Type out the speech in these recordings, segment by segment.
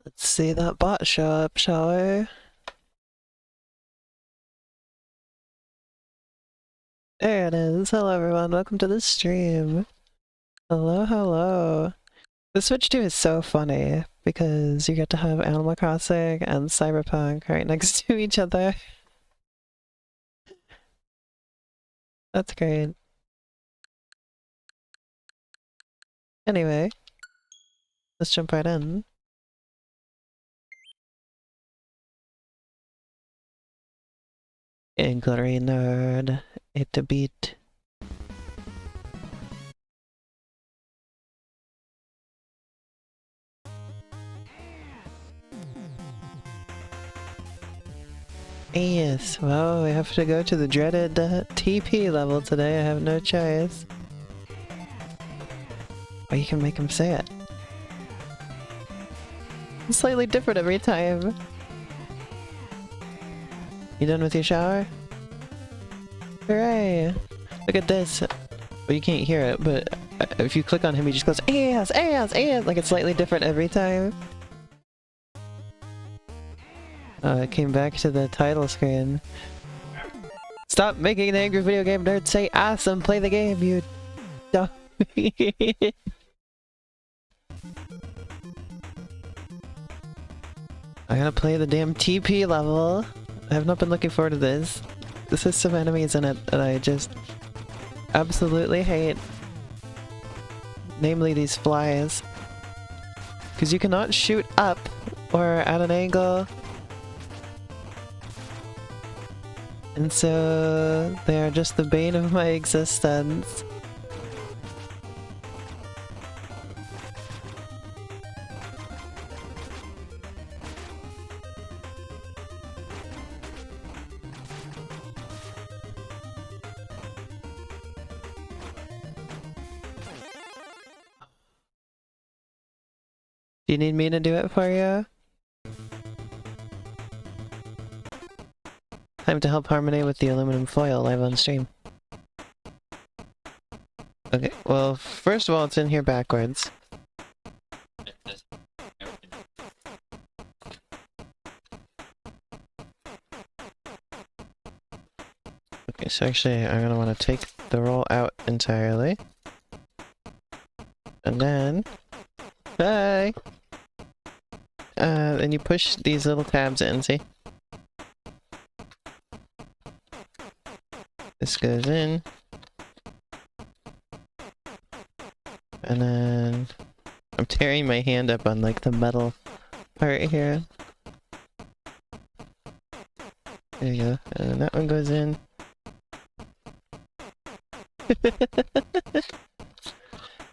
Let's see that bot show up, shall we? There it is. Hello everyone, welcome to the stream. Hello, hello. The Switch 2 is so funny because you get to have Animal Crossing and Cyberpunk right next to each other. That's great. Anyway, let's jump right in. Inquiry nerd, 8-bit. Yes, well, we have to go to the dreaded TP level today. I have no choice. Or you can make him say it. It's slightly different every time. You done with your shower? Hooray! Look at this. Well, you can't hear it, but if you click on him, he just goes, ass, ass, ass! Like it's slightly different every time. It came back to the title screen. Stop making an angry video game nerd say ass and play the game, you dummy! I gotta play the damn TP level. I have not been looking forward to this. This has some enemies in it that I just absolutely hate. Namely these flies. Because you cannot shoot up or at an angle. And so they are just the bane of my existence. Do you need me to do it for you? Time to help Harmony with the aluminum foil live on stream. Okay, well, first of all, it's in here backwards. Okay, so actually, I'm gonna want to take the roll out entirely. And then... Bye! Then you push these little tabs in, see? This goes in. And then... I'm tearing my hand up on, like, the metal part here. There you go. And then that one goes in.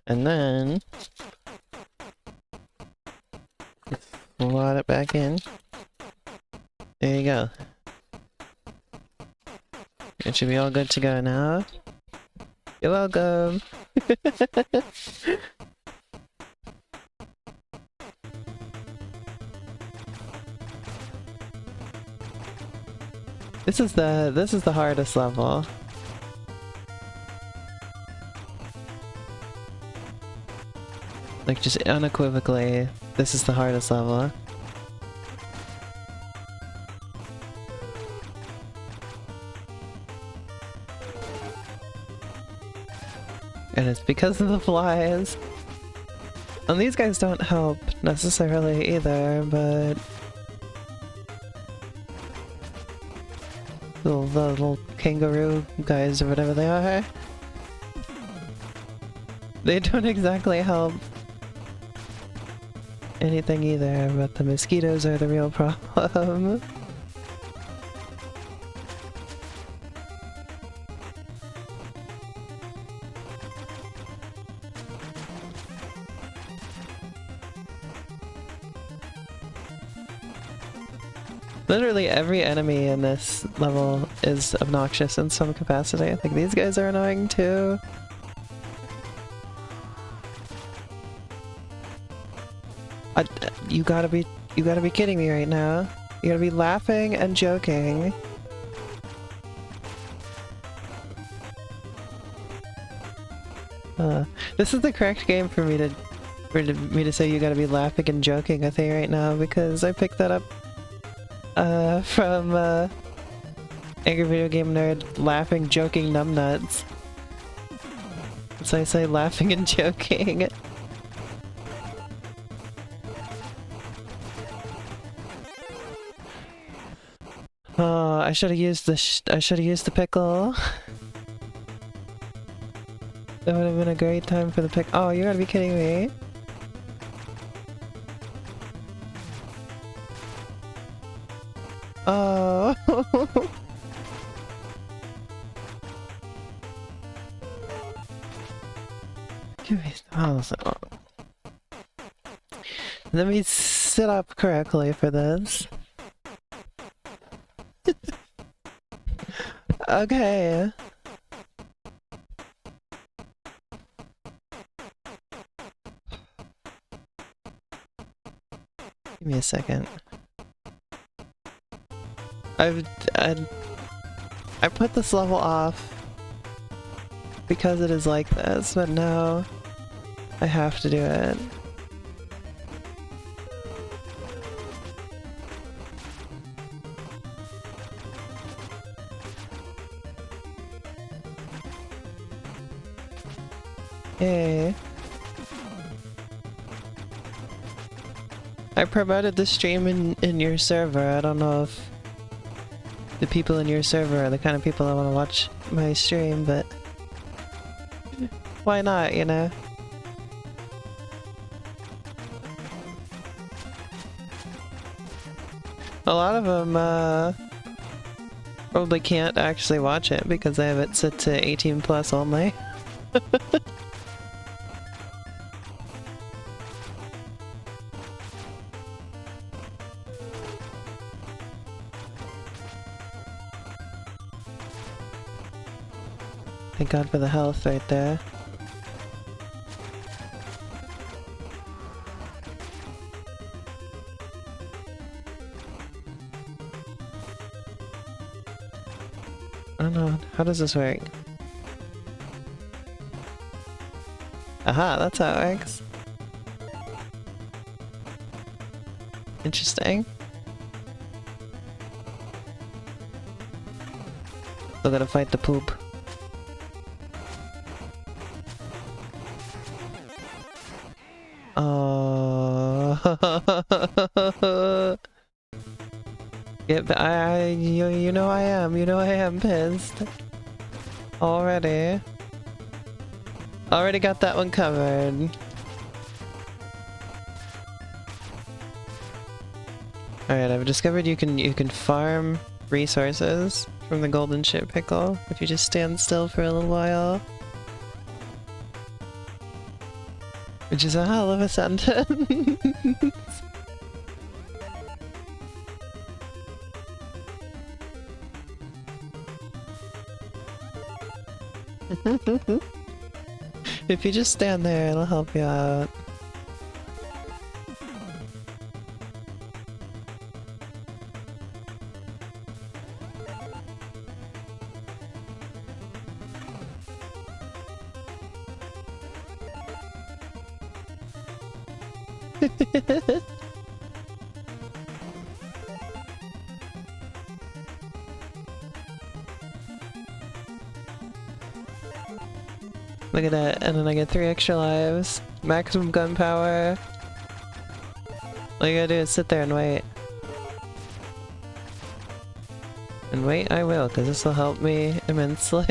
And then... slot it back in. There you go. It should be all good to go now. You're welcome! This is the hardest level. Like, just unequivocally, this is the hardest level. And it's because of the flies. And these guys don't help necessarily either, but... the little kangaroo guys or whatever they are. They don't exactly help anything either, but the mosquitoes are the real problem. Literally every enemy in this level is obnoxious in some capacity. I think these guys are annoying too. You gotta be kidding me right now. You gotta be laughing and joking. This is the correct game for me to for me to say you gotta be laughing and joking with me right now because I picked that up from Angry Video Game Nerd, laughing, joking, numbnuts. So I say laughing and joking. Oh, I should have used the pickle. That would have been a great time for the pick. Oh, you gotta be kidding me. Oh. Give me Let me sit up correctly for this. Okay. Give me a second. I put this level off because it is like this, but now I have to do it. Yay. I promoted the stream in your server. I don't know if the people in your server are the kind of people that want to watch my stream, but why not, you know? A lot of them probably can't actually watch it because they have it set to 18 plus only. Thank God for the health right there. I don't know, how does this work? Aha, that's how it works. Interesting. Still gotta fight the poop. Yeah, you know I am pissed. Already got that one covered. Alright, I've discovered you can farm resources from the golden ship pickle if you just stand still for a little while. Which is a hell of a sentence. If you just stand there, it'll help you out. Look at that, and then I get 3 extra lives. Maximum gun power. All you gotta do is sit there and wait. And wait I will, because this will help me immensely.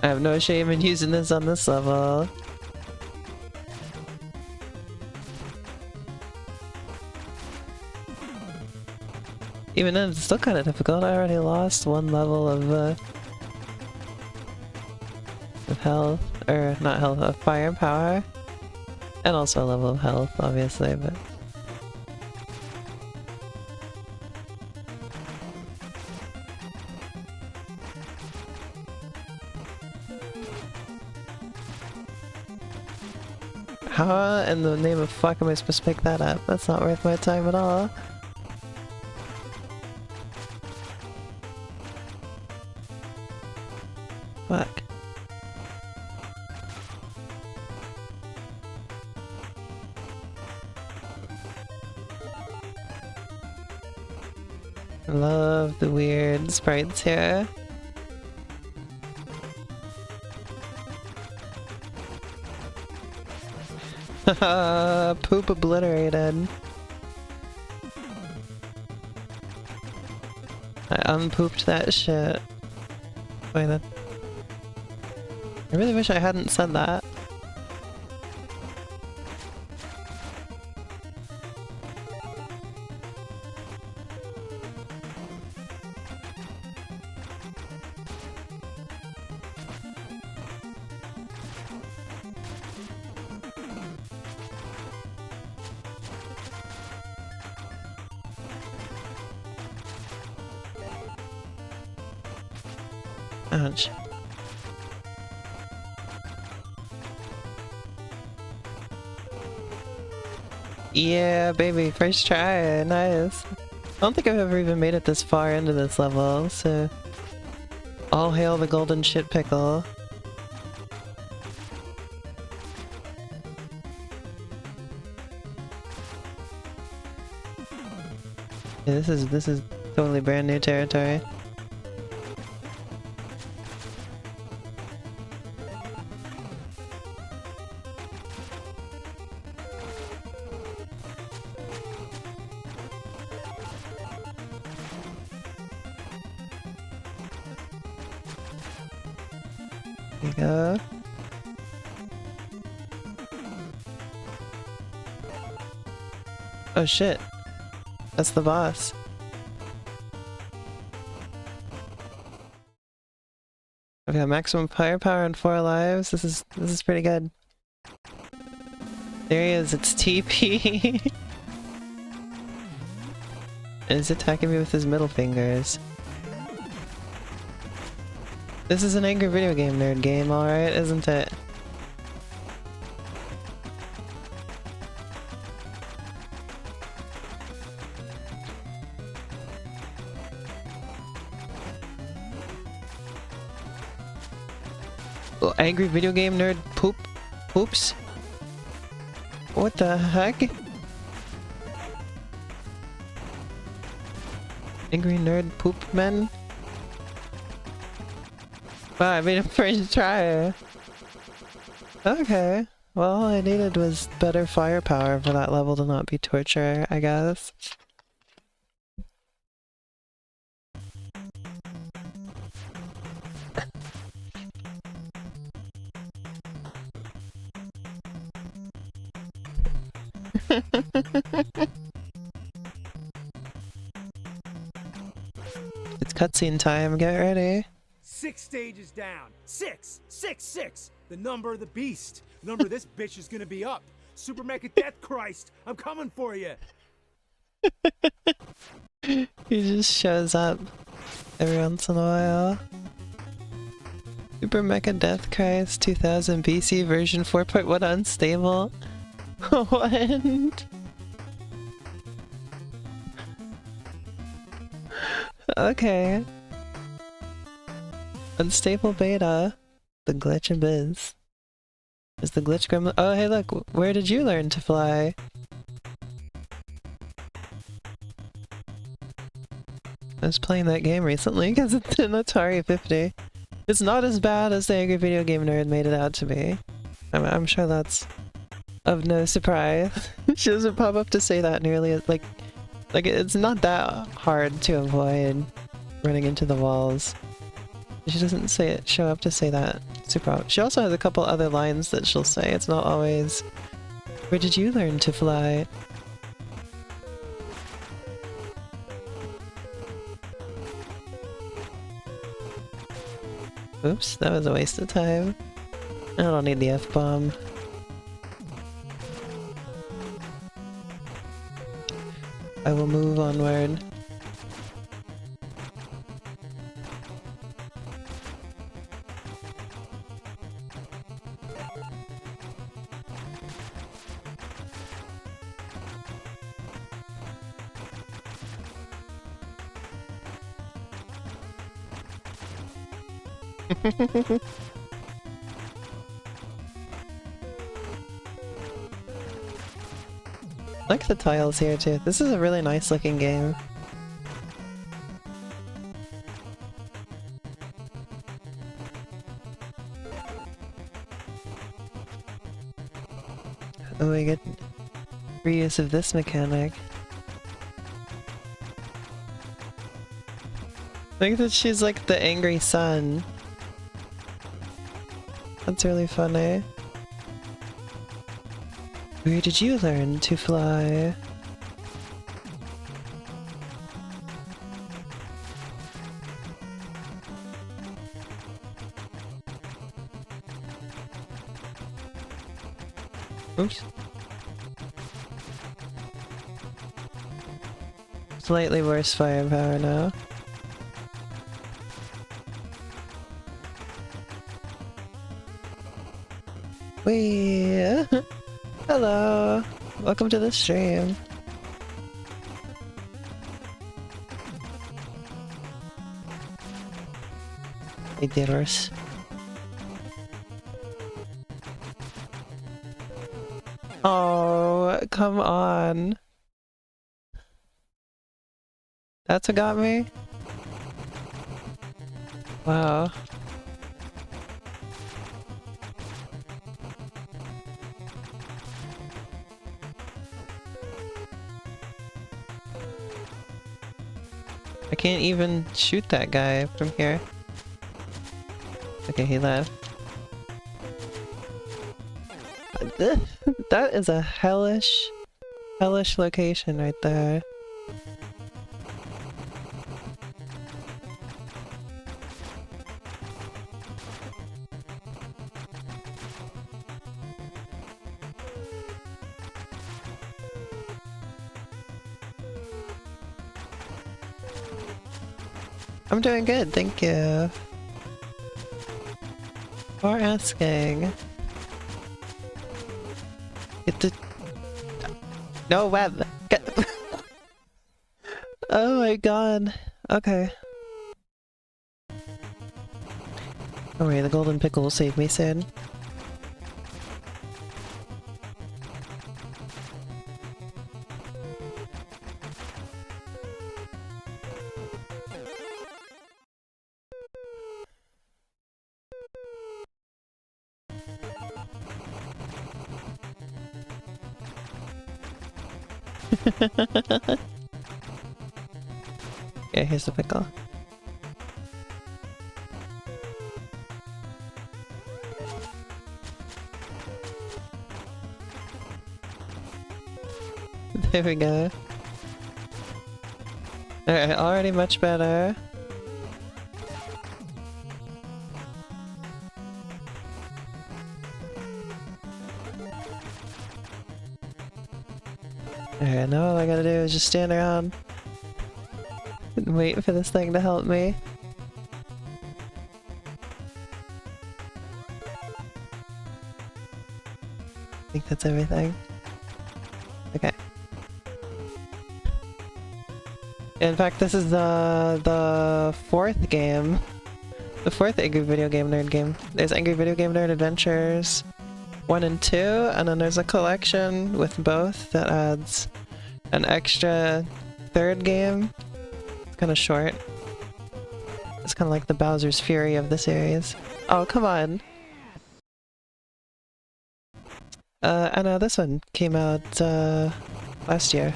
I have no shame in using this on this level. Even then, it's still kind of difficult. I already lost 1 level of health, or not health, of firepower. And also a level of health, obviously, but... How in the name of fuck am I supposed to pick that up? That's not worth my time at all. Fuck. I love the weird sprites here. Haha, poop obliterated. I unpooped that shit. Wait, that... I really wish I hadn't said that. Ouch. Yeah, baby, first try, nice. I don't think I've ever even made it this far into this level, so... all hail the golden shit pickle. Yeah, this is totally brand new territory. There you go. Oh shit. That's the boss. I've got maximum firepower and 4 lives. This is pretty good. There he is, it's TP. And he's attacking me with his middle fingers. This is an angry video game nerd game, alright, isn't it? Oh, angry video game nerd poop? Oops. What the heck? Angry nerd poop men? Wow, I made a first try. Okay. Well, all I needed was better firepower for that level to not be torture, I guess. It's cutscene time, get ready. 6 stages down. 6! 6! 6! The number of the beast. Number this bitch is gonna be up. Super Mecha Death Christ! I'm coming for you! He just shows up every once in a while. Super Mecha Death Christ 2000 BC version 4.1 unstable. What? Okay. Unstable beta. The glitch abyss. Is the glitch gremlin? Oh, hey, look. Where did you learn to fly? I was playing that game recently because it's an Atari 50. It's not as bad as the Angry Video Game Nerd made it out to be. I'm sure that's of no surprise. She doesn't pop up to say that nearly as like it's not that hard to avoid running into the walls. She doesn't say it, show up to say that super often. She also has a couple other lines that she'll say. It's not always, where did you learn to fly? Oops, that was a waste of time. I don't need the F-bomb. I will move onward. I like the tiles here too. This is a really nice looking game. Oh, we get reuse of this mechanic. I think that she's like the angry sun. That's really funny. Where did you learn to fly? Oops. Slightly worse firepower now. Wee! Hello! Welcome to the stream. Hey, dealers. Oh, come on. That's what got me? Wow. I can't even shoot that guy from here. Okay, he left. That is a hellish location right there. I'm doing good, thank you for asking. Get the... No web! Get... Oh my god. Okay. Don't worry, the golden pickle will save me soon. Okay, here's the pickle. There we go. Alright, already much better. Alright, now all I gotta do is just stand around and wait for this thing to help me. I think that's everything. Okay. In fact, this is the fourth game. The fourth Angry Video Game Nerd game. There's Angry Video Game Nerd Adventures 1 and 2, and then there's a collection with both that adds an extra third game. It's kind of short. It's kind of like the Bowser's Fury of the series. Oh, come on! I know this one came out last year.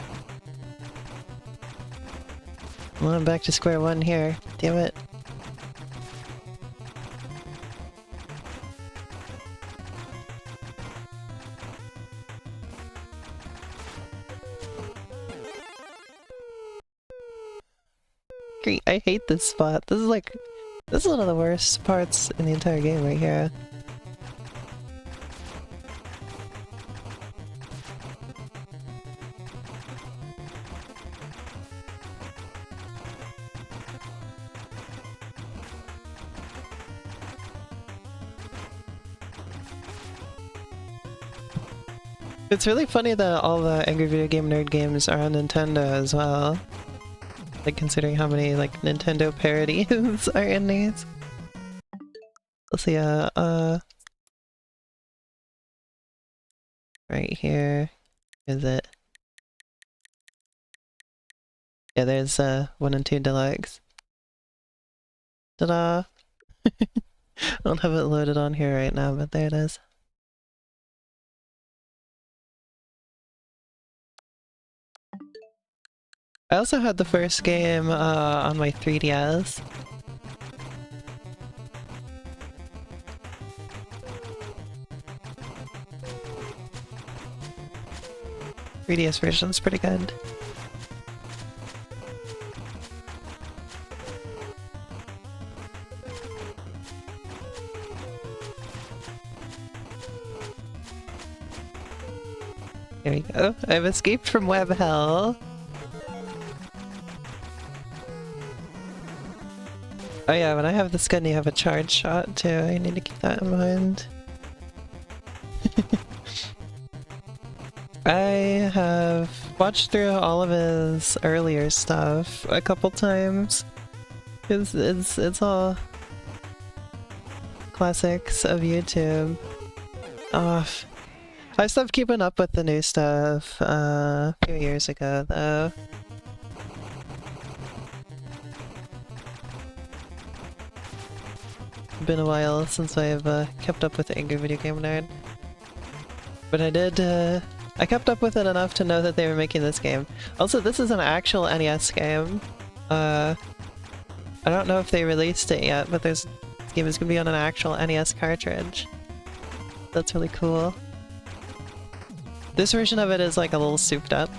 Well, I'm back to square one here. Damn it. I hate this spot. This is one of the worst parts in the entire game right here. It's really funny that all the Angry Video Game Nerd games are on Nintendo as well. Like, considering how many, like, Nintendo parodies are in these. Let's see, right here, is it? Yeah, there's 1 and 2 Deluxe. Ta-da! I don't have it loaded on here right now, but there it is. I also had the first game on my 3DS. 3DS version's pretty good. There we go. I've escaped from web hell. Oh yeah, when I have this gun you have a charge shot too. I need to keep that in mind. I have watched through all of his earlier stuff a couple times. It's all classics of YouTube. I stopped keeping up with the new stuff a few years ago though. Been a while since I've kept up with Angry Video Game Nerd. But I did, I kept up with it enough to know that they were making this game. Also, this is an actual NES game. I don't know if they released it yet, but this game is gonna be on an actual NES cartridge. That's really cool. This version of it is like a little souped up.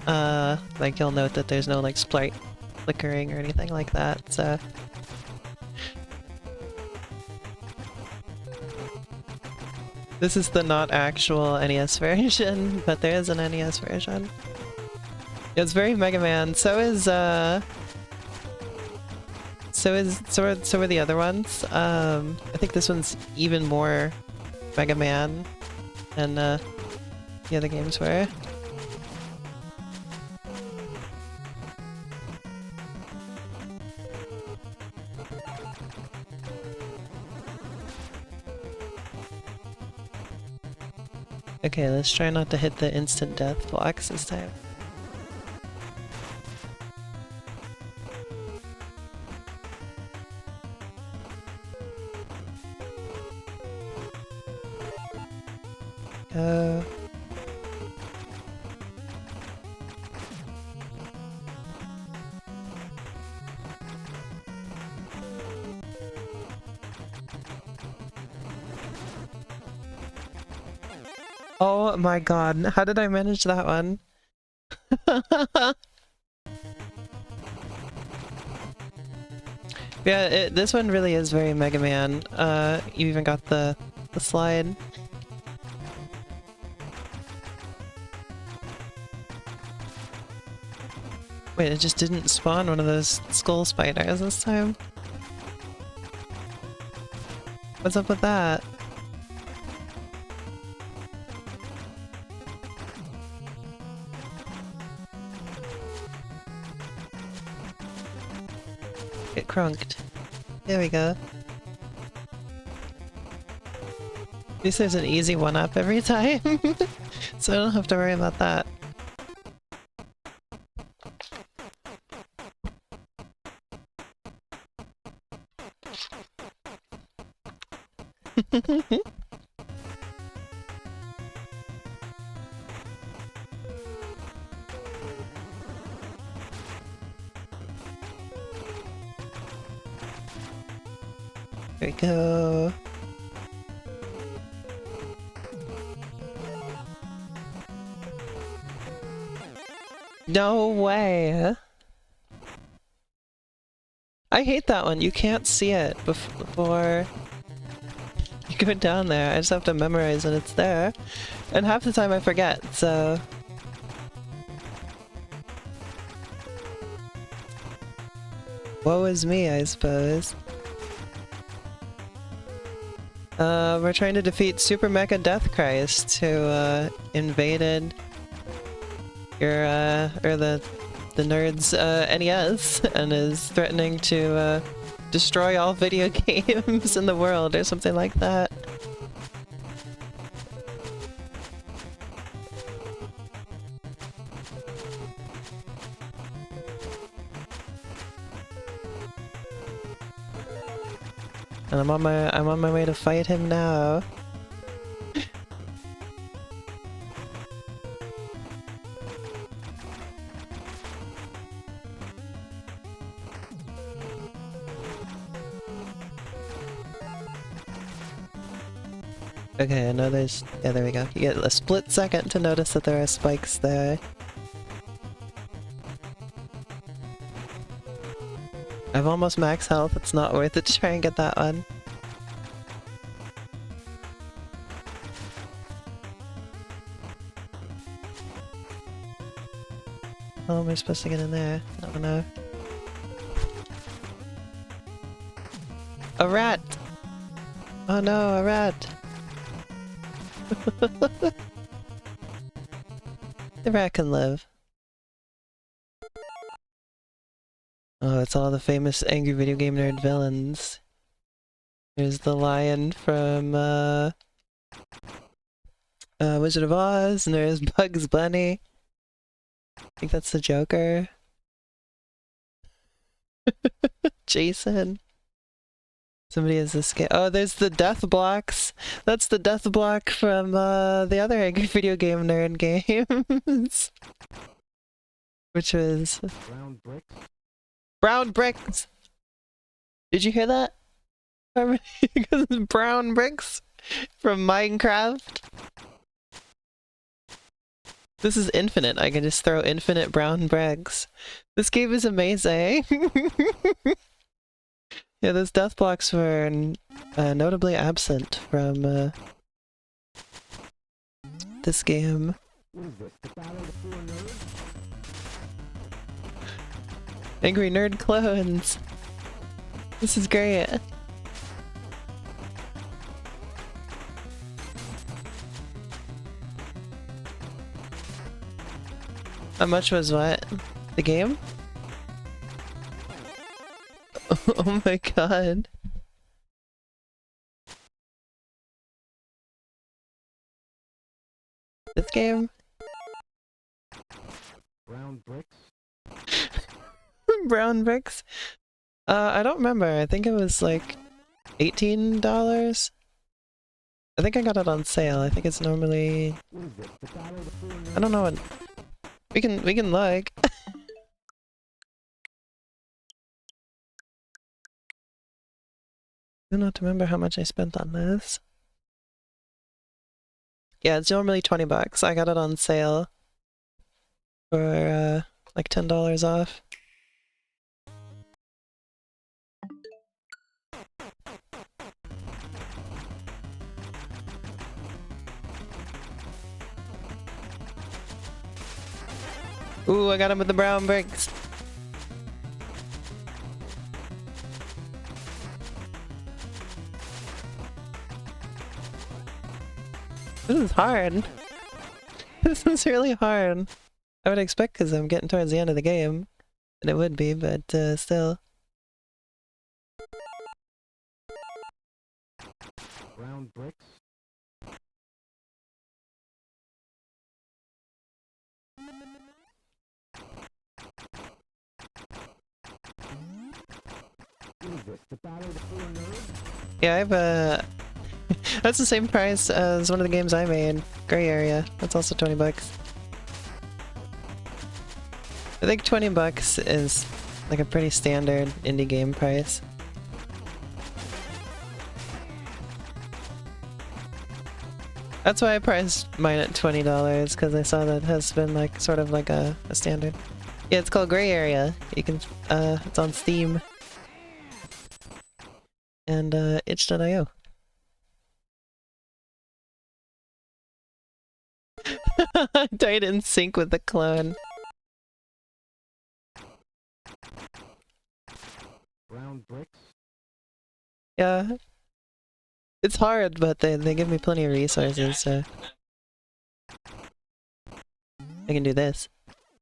Like you'll note that there's no like sprite flickering or anything like that, so... This is the not actual NES version, but there is an NES version. It's very Mega Man. So are the other ones. I think this one's even more Mega Man than the other games were. Okay, let's try not to hit the instant death blocks this time. Go. Oh my god, how did I manage that one? Yeah, this one really is very Mega Man. You even got the slide. Wait, it just didn't spawn one of those skull spiders this time? What's up with that? Get crunked. There we go. At least there's an easy one-up every time, so I don't have to worry about that. There we go. No way! I hate that one. You can't see it before you go down there. I just have to memorize that it's there. And half the time I forget, so... woe is me, I suppose. We're trying to defeat Super Mecha Death Christ, who invaded your or the nerd's NES and is threatening to destroy all video games in the world or something like that. And I'm on my way to fight him now. Okay, I know there's... yeah, there we go. You get a split second to notice that there are spikes there. I've almost max health, it's not worth it to try and get that one. How am I supposed to get in there? I don't know. A rat! Oh no, a rat! The rat can live. Oh, it's all the famous angry video game nerd villains. There's the lion from Wizard of Oz, and there's Bugs Bunny. I think that's the Joker. Jason. Somebody has this game. Oh, there's the death blocks. That's the death block from the other angry video game nerd games. Which was Brown bricks. brown bricks. Did you hear that? Because it's brown bricks from Minecraft. This is infinite. I can just throw infinite brown bricks. This game is amazing. Yeah, those death blocks were notably absent from this game. What is this? The Battle of the Four Nerds? Angry nerd clones. This is great. How much was what? The game? Oh my god. This game? Brown bricks. Brown bricks? I don't remember. I think it was like $18. I think I got it on sale. I think it's normally... What is this? The Battle of the Four Nerds? I don't know what... We can look. I don't remember how much I spent on this. Yeah, it's normally 20 bucks. I got it on sale for like $10 off. Ooh, I got him with the brown bricks. This is hard. This is really hard. I would expect because I'm getting towards the end of the game. And it would be, but still. Brown bricks. What is this? The Battle of the Four Nerds? Yeah, I have a... That's the same price as one of the games I made, Gray Area. That's also 20 bucks. I think 20 bucks is like a pretty standard indie game price. That's why I priced mine at $20, because I saw that it has been like sort of like a standard. Yeah, it's called Gray Area. You can, it's on Steam. And itch.io. I died in sync with the clone. Brown bricks. Yeah. It's hard, but they give me plenty of resources, so... I can do this.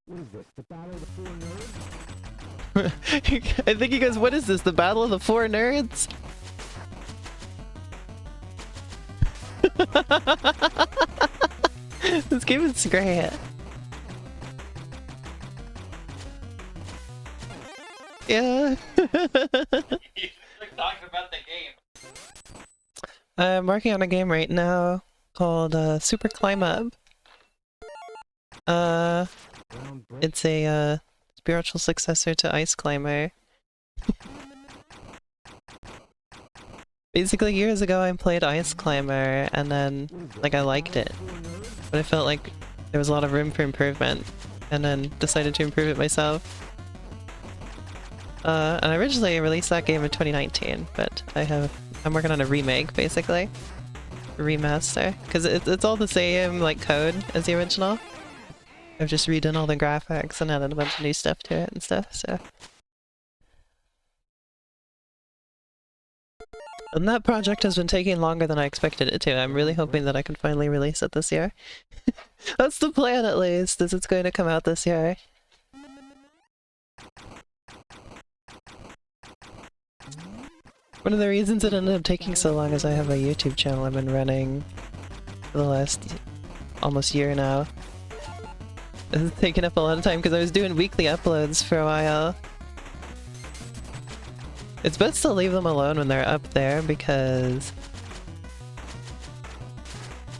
What is this? The Battle of the Four Nerds? I think he goes, what is this, the Battle of the Four Nerds? This game is great. Yeah. Talking about the game. I'm working on a game right now called Super Climb Up. It's a spiritual successor to Ice Climber. Basically, years ago I played Ice Climber, and then, like, I liked it. But I felt like there was a lot of room for improvement, and then decided to improve it myself. And I originally released that game in 2019, but I'm working on a remake, basically. A remaster. Because it's all the same, like, code as the original. I've just redone all the graphics and added a bunch of new stuff to it and stuff, so... And that project has been taking longer than I expected it to. I'm really hoping that I can finally release it this year. That's the plan, at least, is it's going to come out this year. One of the reasons it ended up taking so long is I have a YouTube channel I've been running for the last almost year now. It's taken up a lot of time because I was doing weekly uploads for a while. It's best to leave them alone when they're up there because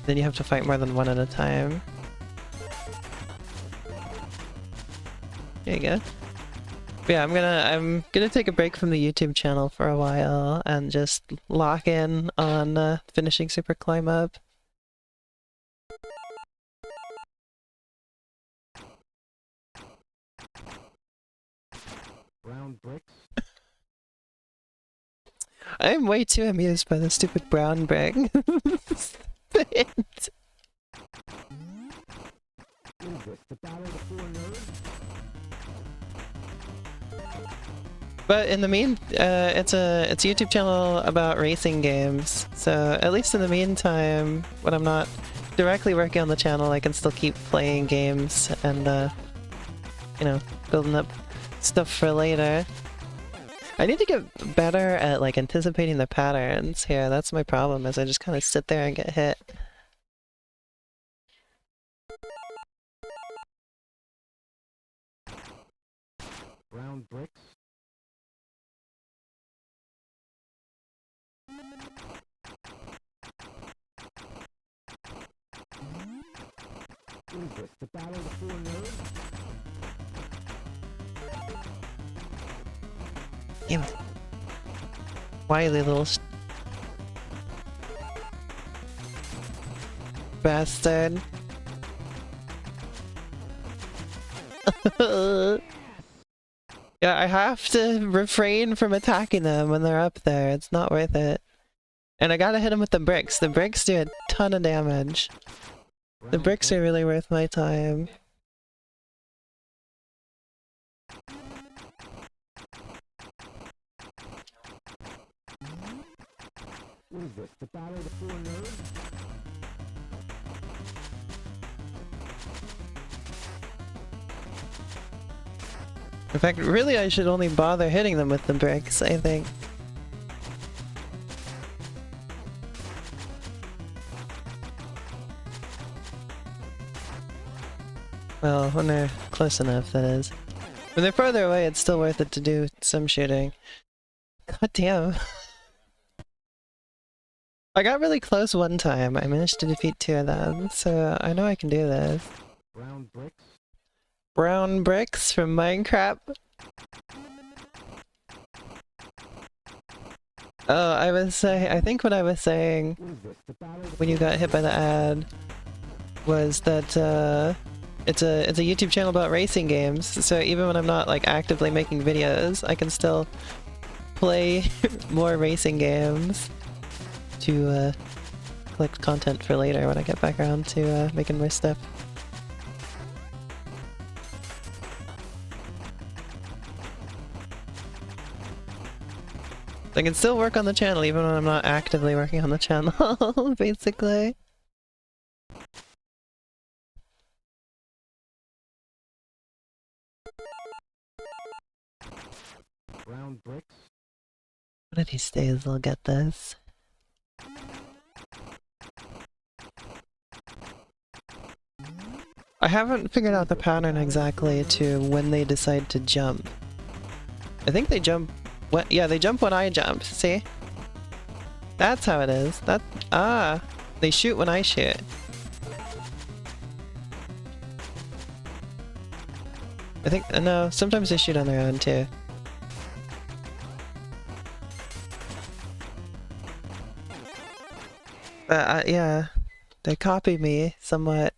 then you have to fight more than one at a time. There you go. But yeah, I'm gonna take a break from the YouTube channel for a while and just lock in on finishing Super Climb Up. Brown bricks. I'm way too amused by the stupid brown brick. Spit. But in the it's a YouTube channel about racing games, so at least in the meantime, when I'm not directly working on the channel, I can still keep playing games and, you know, building up stuff for later. I need to get better at, like, anticipating the patterns here. That's my problem, is I just kind of sit there and get hit. Brown bricks. What is this, the Battle of the Four Nerds? Damn it. Wily little bastard. Yeah, I have to refrain from attacking them when they're up there. It's not worth it. And I gotta hit them with the bricks. The bricks do a ton of damage. The bricks are really worth my time. What is this, the Battle of the Four Nerds? In fact, really I should only bother hitting them with the bricks, I think. Well, when they're close enough, that is. When they're farther away, it's still worth it to do some shooting. God damn. I got really close one time. I managed to defeat 2 of them, so I know I can do this. Brown bricks. Brown bricks from Minecraft. Oh, I think what I was saying when you got hit by the ad was that it's a YouTube channel about racing games, so even when I'm not, like, actively making videos, I can still play more racing games to collect content for later when I get back around to making more stuff. I can still work on the channel even when I'm not actively working on the channel, basically. One of these days I'll get this. I haven't figured out the pattern exactly to when they decide to jump. I think they jump... yeah, they jump when I jump, see? That's how it is. Ah! They shoot when I shoot. I think... no, sometimes they shoot on their own too. But yeah, they copy me somewhat.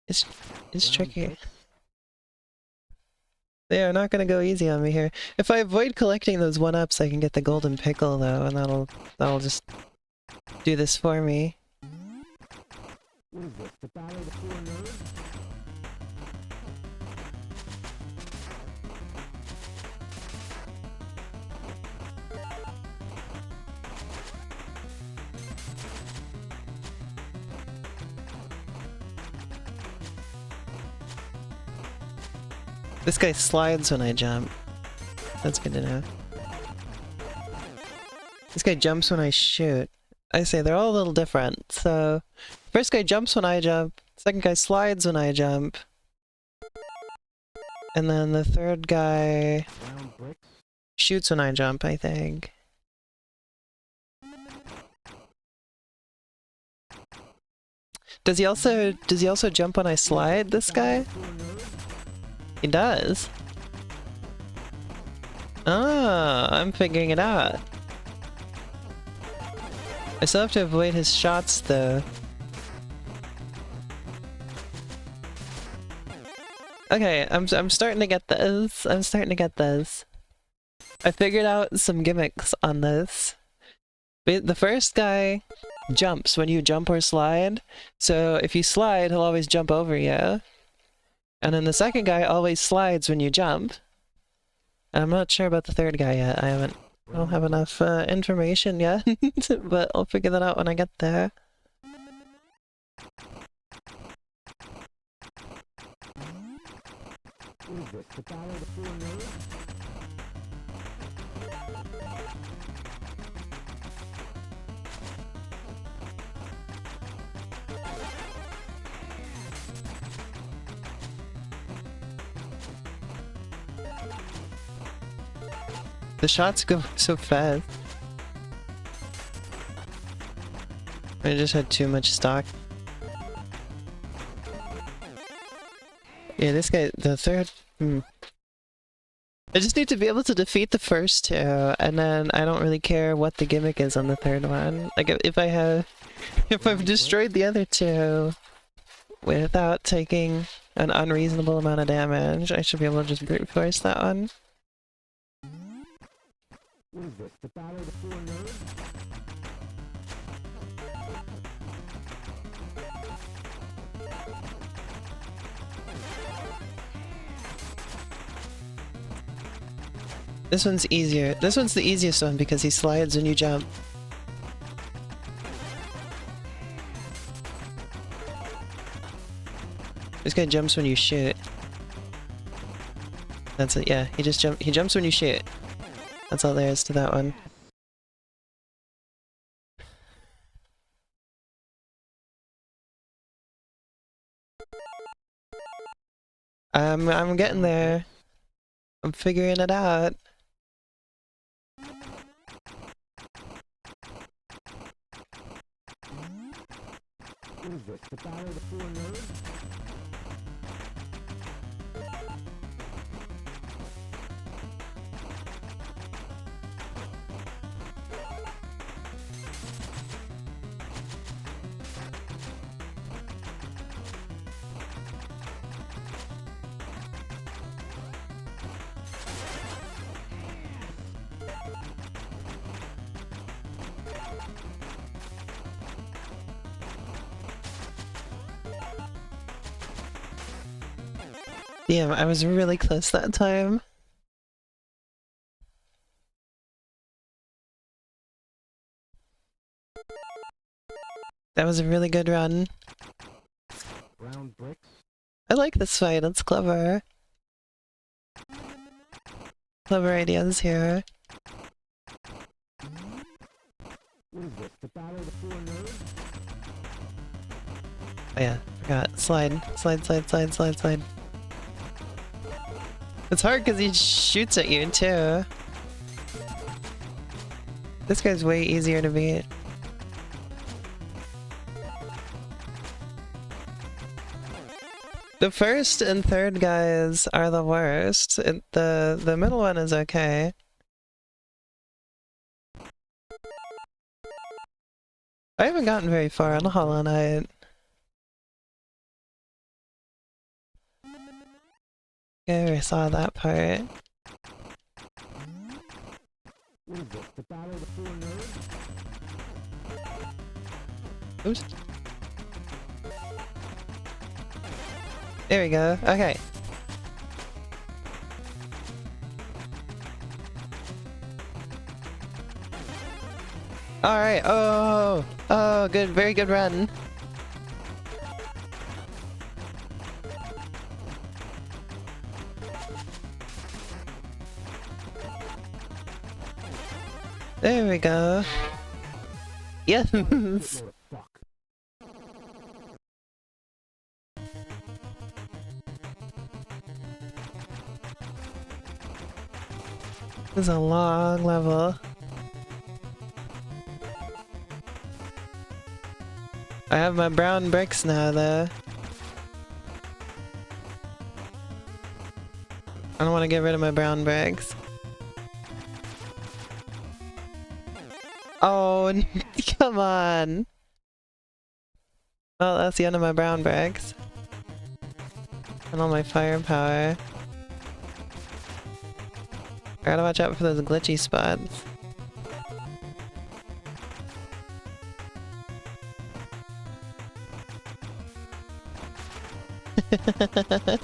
It's tricky. They are not gonna go easy on me here. If I avoid collecting those 1-ups, I can get the golden pickle though, and that'll just do this for me. What is this? The Battle of the Four Nerds? This guy slides when I jump. That's good to know. This guy jumps when I shoot. I say they're all a little different. So, first guy jumps when I jump, second guy slides when I jump, and then the third guy shoots when I jump, I think. Does he also jump when I slide, this guy? He does. Ah, I'm figuring it out. I still have to avoid his shots, though. Okay, I'm starting to get this. I'm starting to get this. I figured out some gimmicks on this. The first guy jumps when you jump or slide, so if you slide, he'll always jump over you. And then the second guy always slides when you jump. And I'm not sure about the third guy yet. I don't have enough information yet, but I'll figure that out when I get there. What is this? The Battle of the Four Nerds? The shots go so fast. I just had too much stock. Yeah, this guy, the third... I just need to be able to defeat the first two, and then I don't really care what the gimmick is on the third one. Like, if I've destroyed the other two without taking an unreasonable amount of damage, I should be able to just brute force that one. What is this? The Battle of the Four Nerds? This one's easier. This one's the easiest one because he slides when you jump. This guy jumps when you shoot. That's it, yeah. He jumps when you shoot. That's all there is to that one. I'm getting there. I'm figuring it out. What is this? The Battle of the Four Nerds? Damn, I was really close that time. That was a really good run. Brown bricks. I like this fight, it's clever. Clever ideas here. Oh yeah, forgot. Slide. Slide, slide, slide, slide, slide. It's hard because he shoots at you too. This guy's way easier to beat. The first and third guys are the worst. The middle one is okay. I haven't gotten very far on Hollow Knight. Okay, I saw that part. Oops. There we go. Okay. Alright. Oh! Oh, good. Very good run. There we go. Yes! This is a long level. I have my brown bricks now, though. I don't want to get rid of my brown bricks. Oh, come on! Well, that's the end of my brown bricks. And all my firepower. I gotta watch out for those glitchy spots. That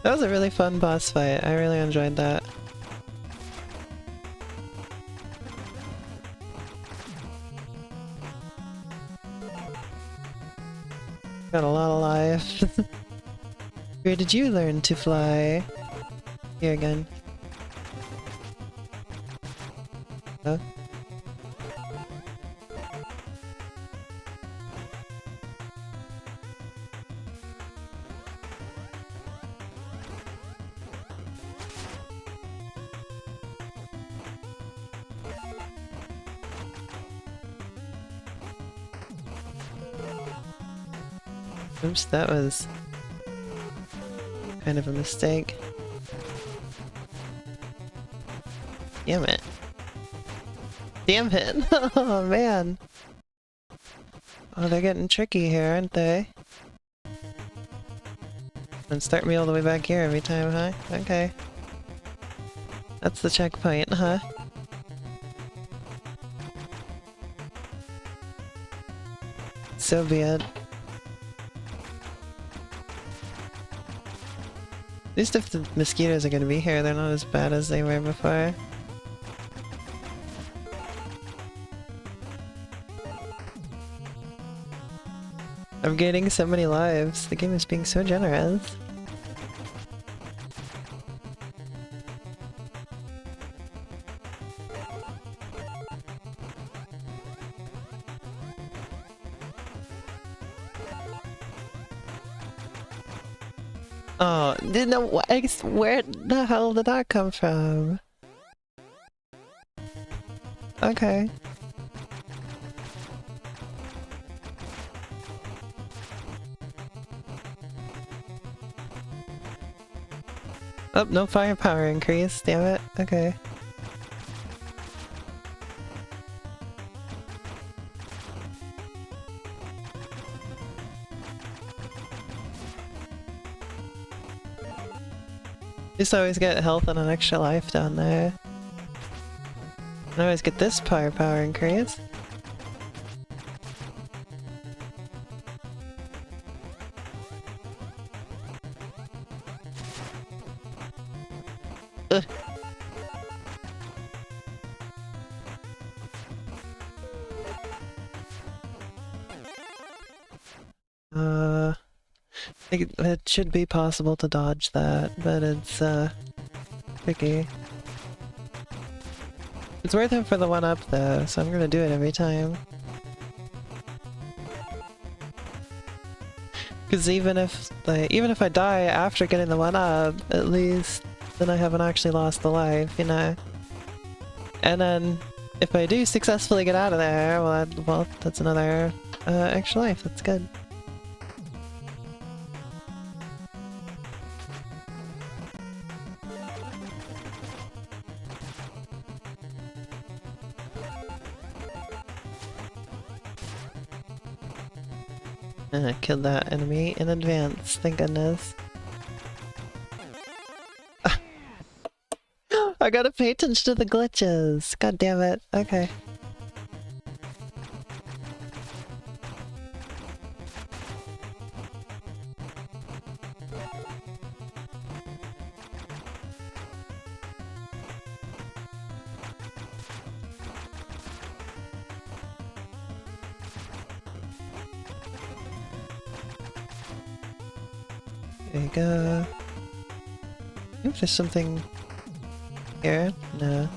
was a really fun boss fight. I really enjoyed that. Got a lot of life. Where did you learn to fly? Here again. Huh? Oops, that was kind of a mistake. Damn it. Damn it! Oh man! Oh, they're getting tricky here, aren't they? And start me all the way back here every time, huh? Okay. That's the checkpoint, huh? So be it. At least if the mosquitoes are gonna be here, they're not as bad as they were before. I'm gaining so many lives. The game is being so generous. Oh, didn't know where the hell did that come from? Okay. Oh, no firepower increase, damn it. Okay. Just always get health and an extra life down there. And I always get this firepower increase. Ugh. It should be possible to dodge that, but it's tricky. It's worth it for the 1-up though, so I'm gonna do it every time. Because even if I die after getting the 1-up, at least then I haven't actually lost the life, you know? And then if I do successfully get out of there, well that's another extra life. That's good. And I killed that enemy in advance, thank goodness. I gotta pay attention to the glitches! God damn it. Okay. There you go. I think there's something here. No.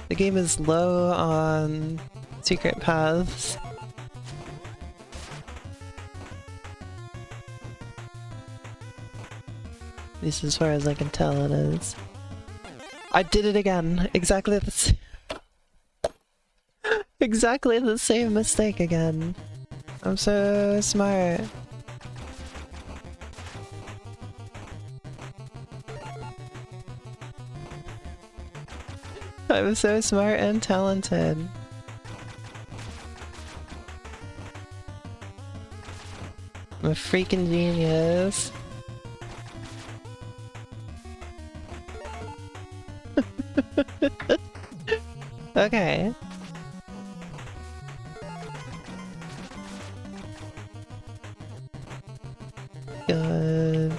The game is low on secret paths. At least as far as I can tell it is. I did it again! Exactly exactly the same mistake again. I'm so smart. I'm so smart and talented. I'm a freaking genius. Okay. Good.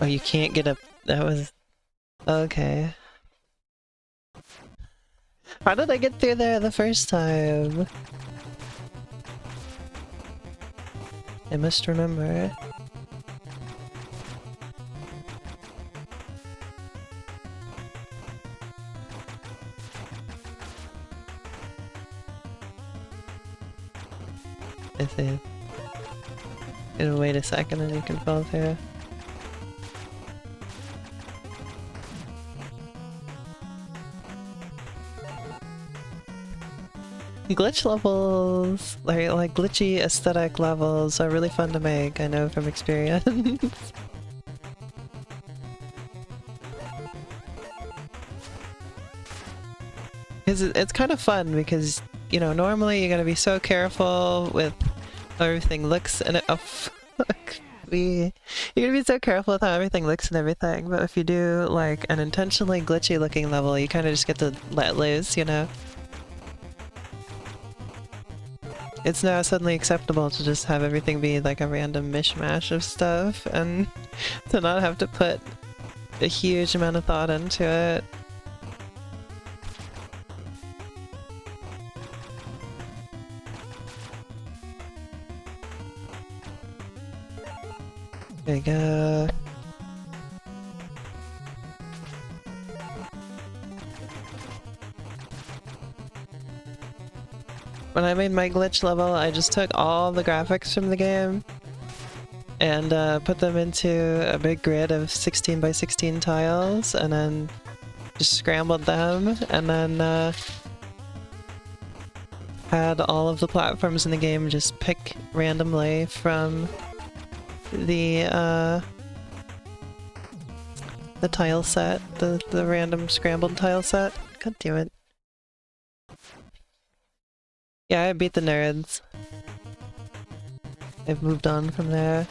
Oh, you can't get up. That was... Okay. How did I get through there the first time? I must remember. I see. Gonna wait a second and you can fall through. Glitch levels, like glitchy aesthetic levels are really fun to make, I know from experience. Because it's kind of fun because, you know, normally you gotta be so careful with how everything looks and it, oh, fuck me. You're gonna be so careful with how everything looks and everything, but if you do like an intentionally glitchy looking level, you kind of just get to let loose, you know? It's now suddenly acceptable to just have everything be like a random mishmash of stuff and to not have to put a huge amount of thought into it. There you go. When I made my glitch level, I just took all the graphics from the game and put them into a big grid of 16 by 16 tiles and then just scrambled them and then had all of the platforms in the game just pick randomly from the tile set, the random scrambled tile set. God damn it. Yeah, I beat the nerds. I've moved on from there.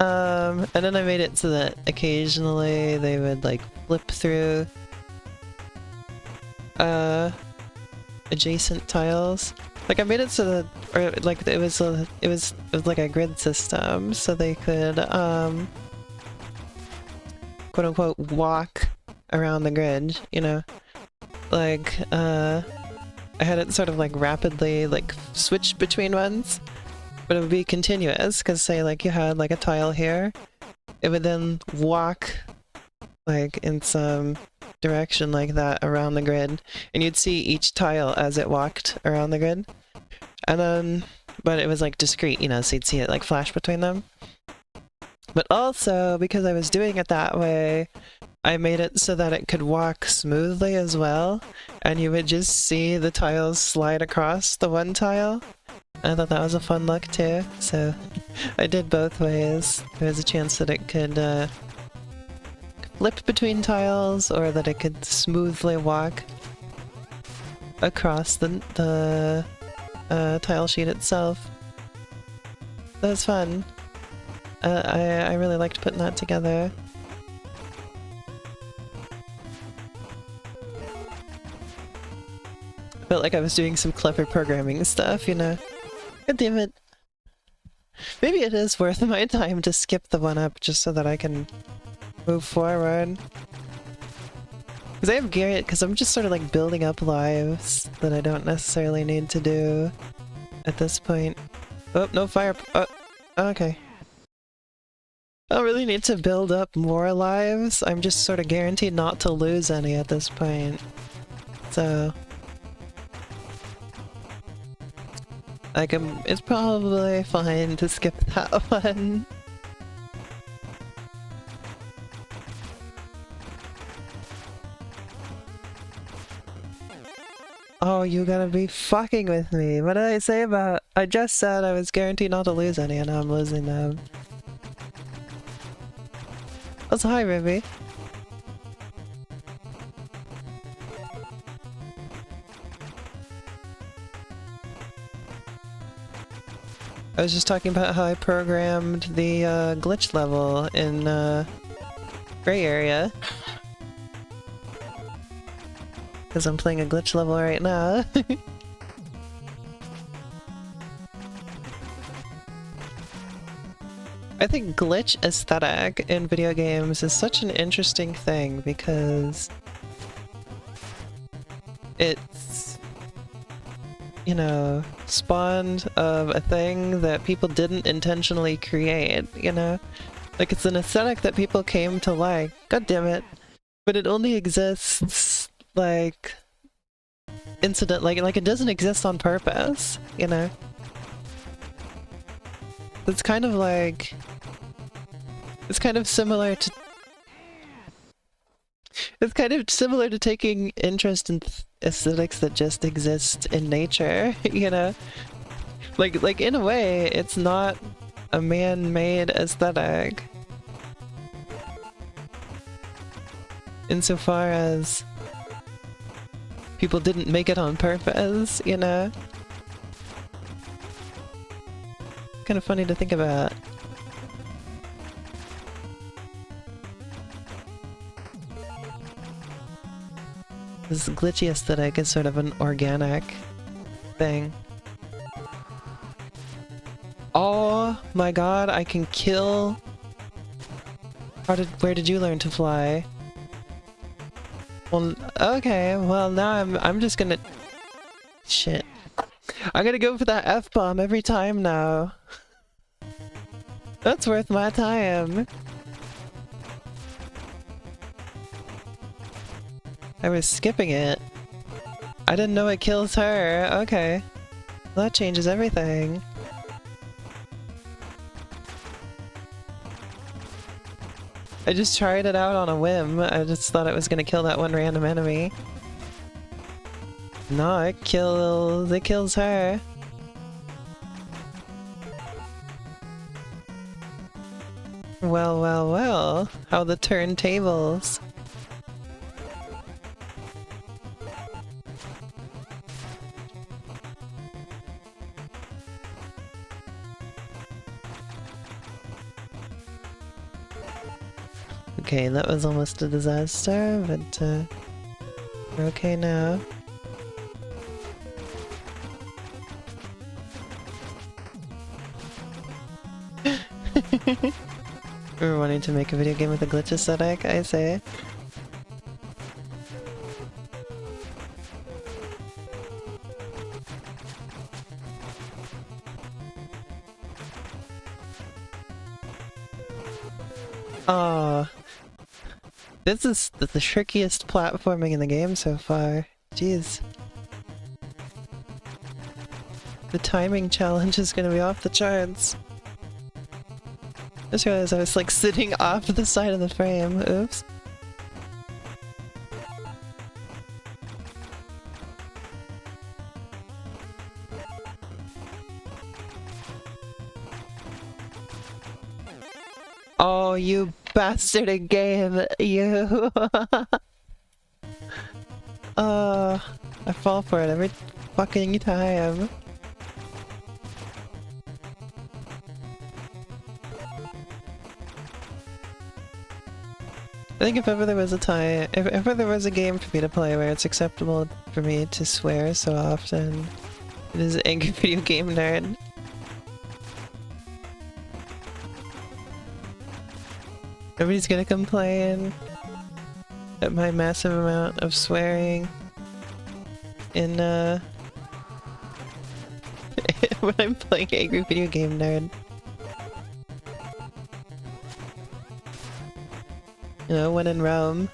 And then I made it so that occasionally they would like flip through adjacent tiles. Like I made it so that, or like it was like a grid system, so they could quote unquote walk around the grid, you know? Like I had it sort of like rapidly like switch between ones, but it would be continuous, because say like you had like a tile here, it would then walk like in some direction like that around the grid, and you'd see each tile as it walked around the grid. And then, but it was like discrete, you know, so you'd see it like flash between them. But also, because I was doing it that way, I made it so that it could walk smoothly as well, and you would just see the tiles slide across the one tile. I thought that was a fun look too, so I did both ways. There was a chance that it could flip between tiles, or that it could smoothly walk across the tile sheet itself. That was fun. I really liked putting that together. Felt like I was doing some clever programming stuff, you know? God damn it. Maybe it is worth my time to skip the one up just so that I can move forward. Because I am Garrett, because I'm just sort of like building up lives that I don't necessarily need to do at this point. Oh, no fire. Oh, okay. I don't really need to build up more lives. I'm just sort of guaranteed not to lose any at this point. So like, it's probably fine to skip that one. Oh, you gotta be fucking with me. What did I say about— I just said I was guaranteed not to lose any, and now I'm losing them. Oh, so hi, Ruby. I was just talking about how I programmed the glitch level in Gray Area. Because I'm playing a glitch level right now. I think glitch aesthetic in video games is such an interesting thing because it's, you know, spawned of a thing that people didn't intentionally create, you know? Like, it's an aesthetic that people came to like, god damn it, but it only exists, like, like it doesn't exist on purpose, you know? It's kind of like— it's kind of similar to— it's kind of similar to taking interest in aesthetics that just exist in nature, you know? Like in a way, it's not a man-made aesthetic. Insofar as people didn't make it on purpose, you know? Kind of funny to think about. This glitchy aesthetic is sort of an organic thing. Oh my god, I can kill— where did you learn to fly? Well, okay, well now I'm just gonna— shit. I'm gonna go for that F-bomb every time now. That's worth my time. I was skipping it. I didn't know it kills her. Okay. Well, that changes everything. I just tried it out on a whim. I just thought it was gonna kill that one random enemy. No, it kills her. Well, well, well. How the turntables. Okay, that was almost a disaster, but we're okay now. We were wanting to make a video game with a glitch aesthetic, I say. Oh, this is the trickiest platforming in the game so far. Jeez. The timing challenge is gonna be off the charts. I just realized I was like sitting off the side of the frame. Oops. Oh, you bastard game, you! I fall for it every fucking time. I think if ever there was a time, if ever there was a game for me to play where it's acceptable for me to swear so often, it is Angry Video Game Nerd. Nobody's gonna complain at my massive amount of swearing in, when I'm playing Angry Video Game Nerd. You know, when in Rome.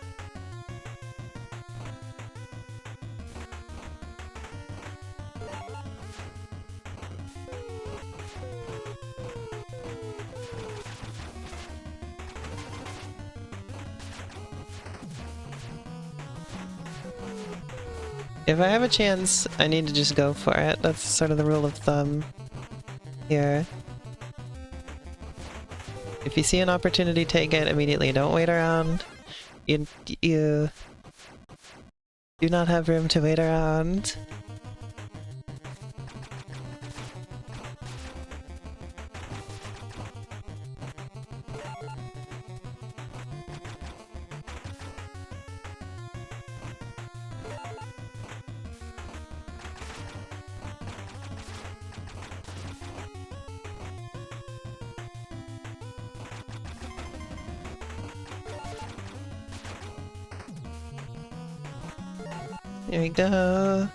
If I have a chance, I need to just go for it. That's sort of the rule of thumb here. If you see an opportunity, take it immediately. Don't wait around. You do not have room to wait around. Here we go.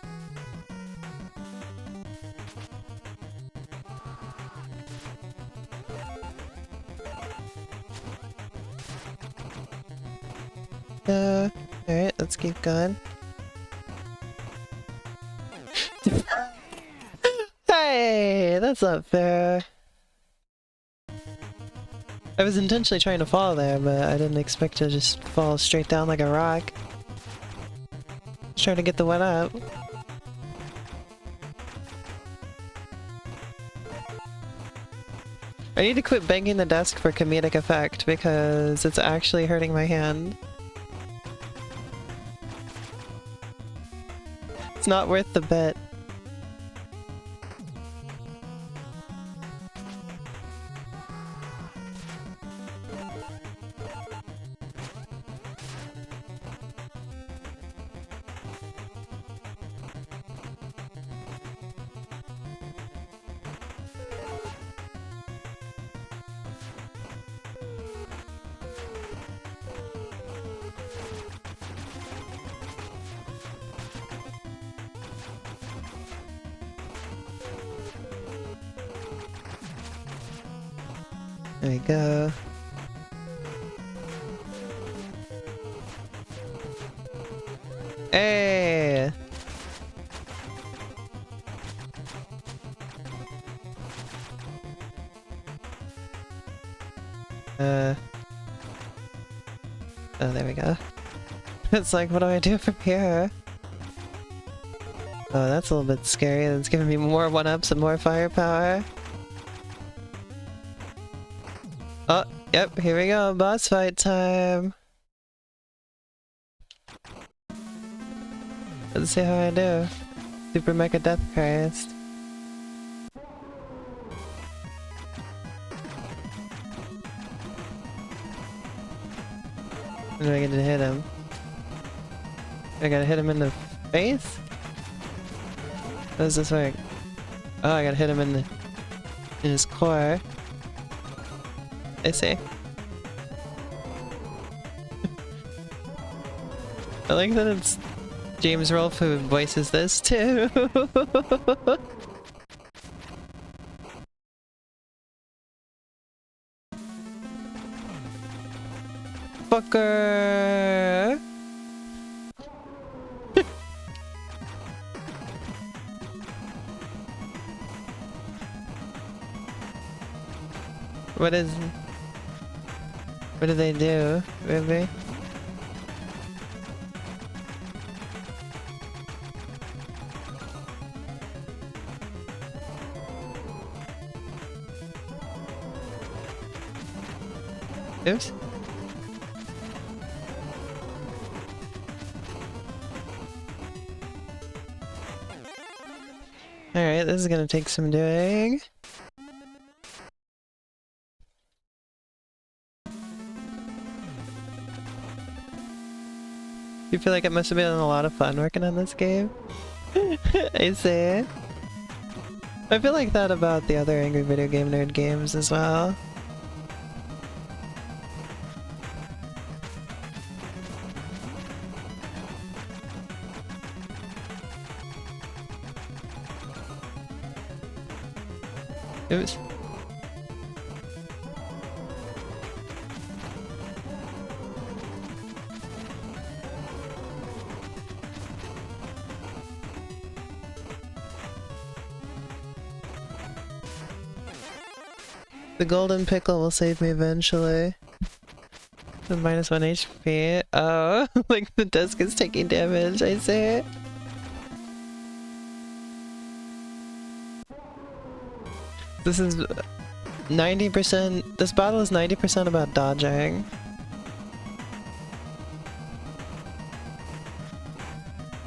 Alright, let's keep going. Hey, that's not fair. I was intentionally trying to fall there, but I didn't expect to just fall straight down like a rock. Trying to get the one up. I need to quit banging the desk for comedic effect because it's actually hurting my hand. It's not worth the bet. There we go. Hey! Oh, there we go. It's like, what do I do from here? Oh, that's a little bit scary. That's giving me more one-ups and more firepower. Oh, yep, here we go. Boss fight time. Let's see how I do. Super Mecha Death Christ. When do I get to hit him? I gotta hit him in the face? How does this work? Oh, I gotta hit him in his core. I see. I like that it's James Rolfe who voices this too. Fucker! What do they do, Ruby? Oops. Alright, this is gonna take some doing. You feel like it must have been a lot of fun working on this game? I see. I feel like that about the other Angry Video Game Nerd games as well. Oops. The golden pickle will save me eventually. The -1 HP. Oh, like the disc is taking damage, I see. This is 90%, this battle is 90% about dodging.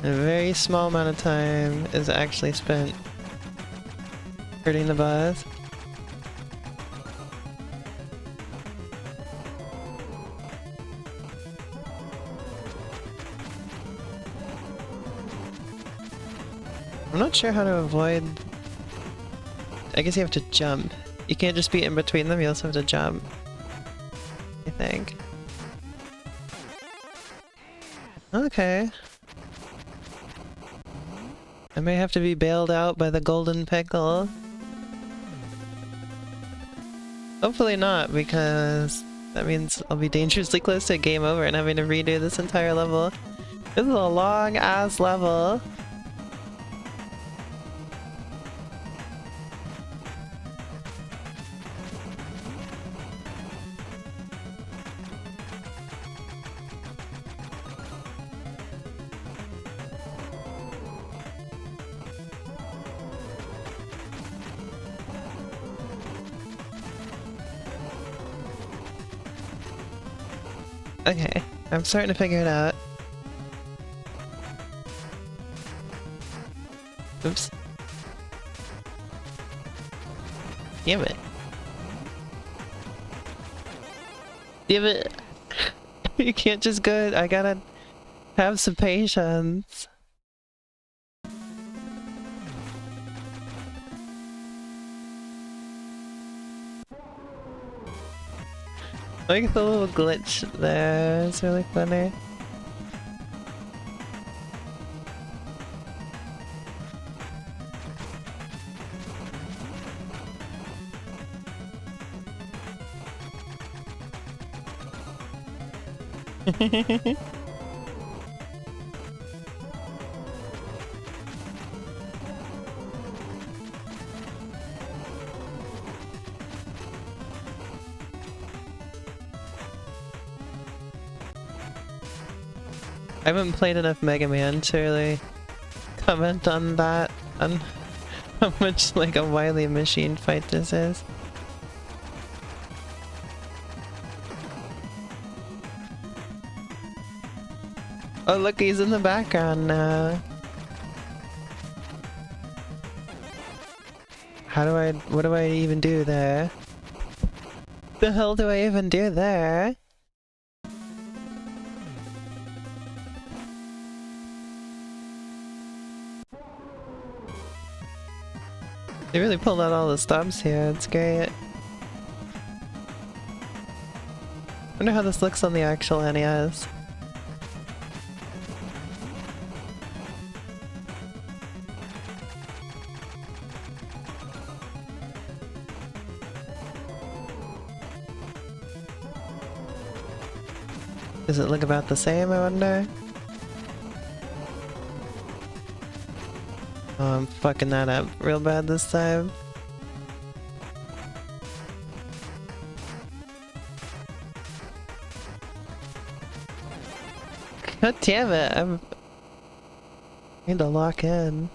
A very small amount of time is actually spent hurting the boss. I'm not sure how to avoid... I guess you have to jump. You can't just be in between them, you also have to jump. I think. Okay. I may have to be bailed out by the golden pickle. Hopefully not, because that means I'll be dangerously close to game over and having to redo this entire level. This is a long-ass level. Okay, I'm starting to figure it out. Oops. Damn it. Damn it. You can't just go, I gotta have some patience. Like the little glitch there, it's really funny. I haven't played enough Mega Man to really comment on that, on how much like a wily machine fight this is. Oh look, he's in the background now. What do I even do there? The hell do I even do there? They really pulled out all the stops here, it's great. Wonder how this looks on the actual NES. Does it look about the same, I wonder? Oh, I'm fucking that up real bad this time. God damn it, I need to lock in.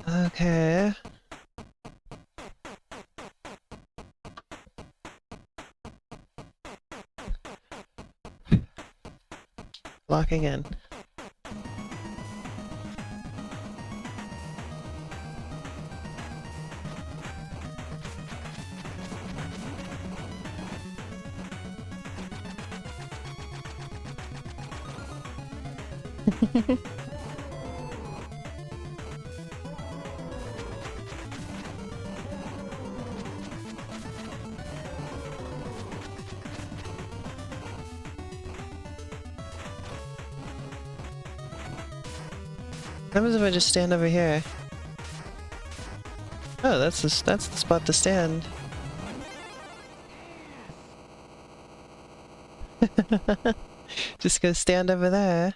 Okay. Locking in. What happens if I just stand over here? Oh, that's the spot to stand. Just go stand over there.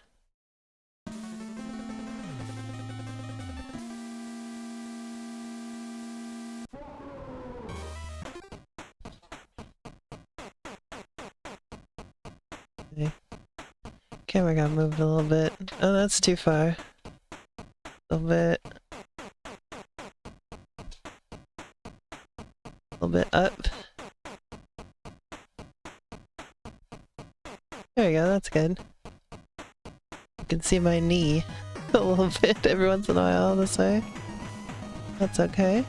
Okay. Camera got moved a little bit. Oh, that's too far. A little bit. A little bit up. There we go, that's good. You can see my knee a little bit every once in a while this way. That's okay.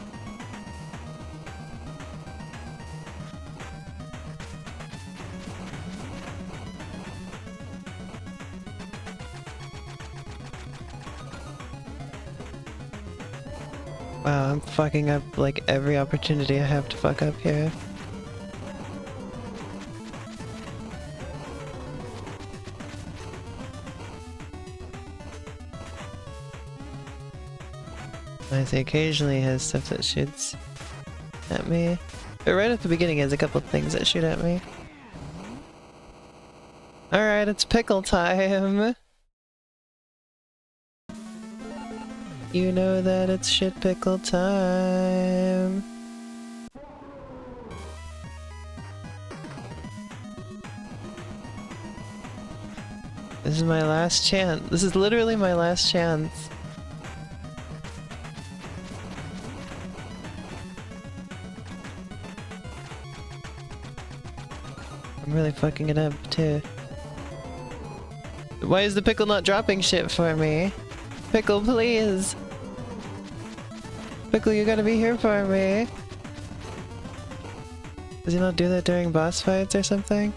Wow, I'm fucking up like every opportunity I have to fuck up here. I say occasionally he has stuff that shoots at me. But right at the beginning he has a couple things that shoot at me. Alright, it's pickle time! You know that it's shit pickle time! This is my last chance. This is literally my last chance. I'm really fucking it up, too. Why is the pickle not dropping shit for me? Pickle, please! Pickle, you gotta be here for me! Does he not do that during boss fights or something?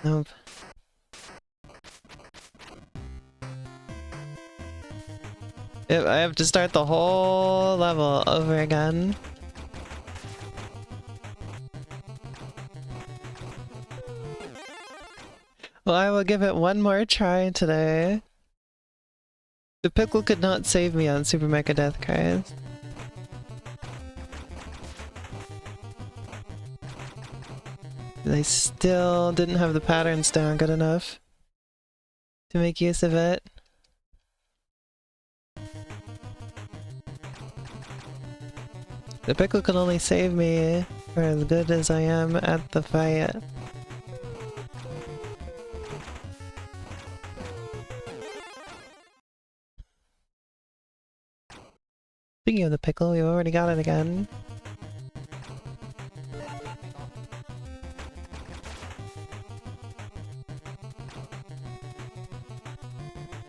Nope. Yep, I have to start the whole level over again. Well, I will give it one more try today. The pickle could not save me on Super Mecha Death Christ. They still didn't have the patterns down good enough to make use of it. The pickle can only save me for as good as I am at the fight. Speaking of the pickle, we've already got it again.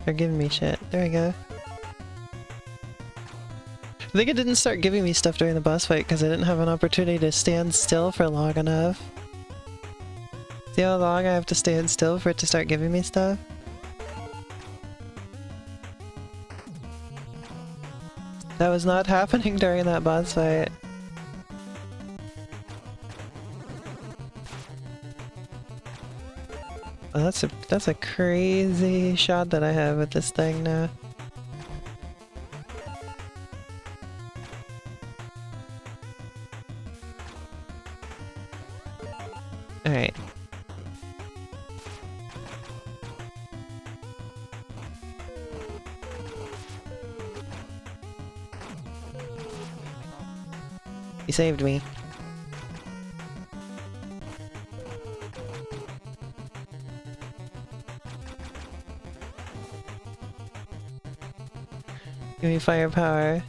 They're giving me shit. There we go. I think it didn't start giving me stuff during the boss fight because I didn't have an opportunity to stand still for long enough. See how long I have to stand still for it to start giving me stuff? That was not happening during that boss fight. Oh, that's a crazy shot that I have with this thing now. Alright. You saved me. Give me firepower.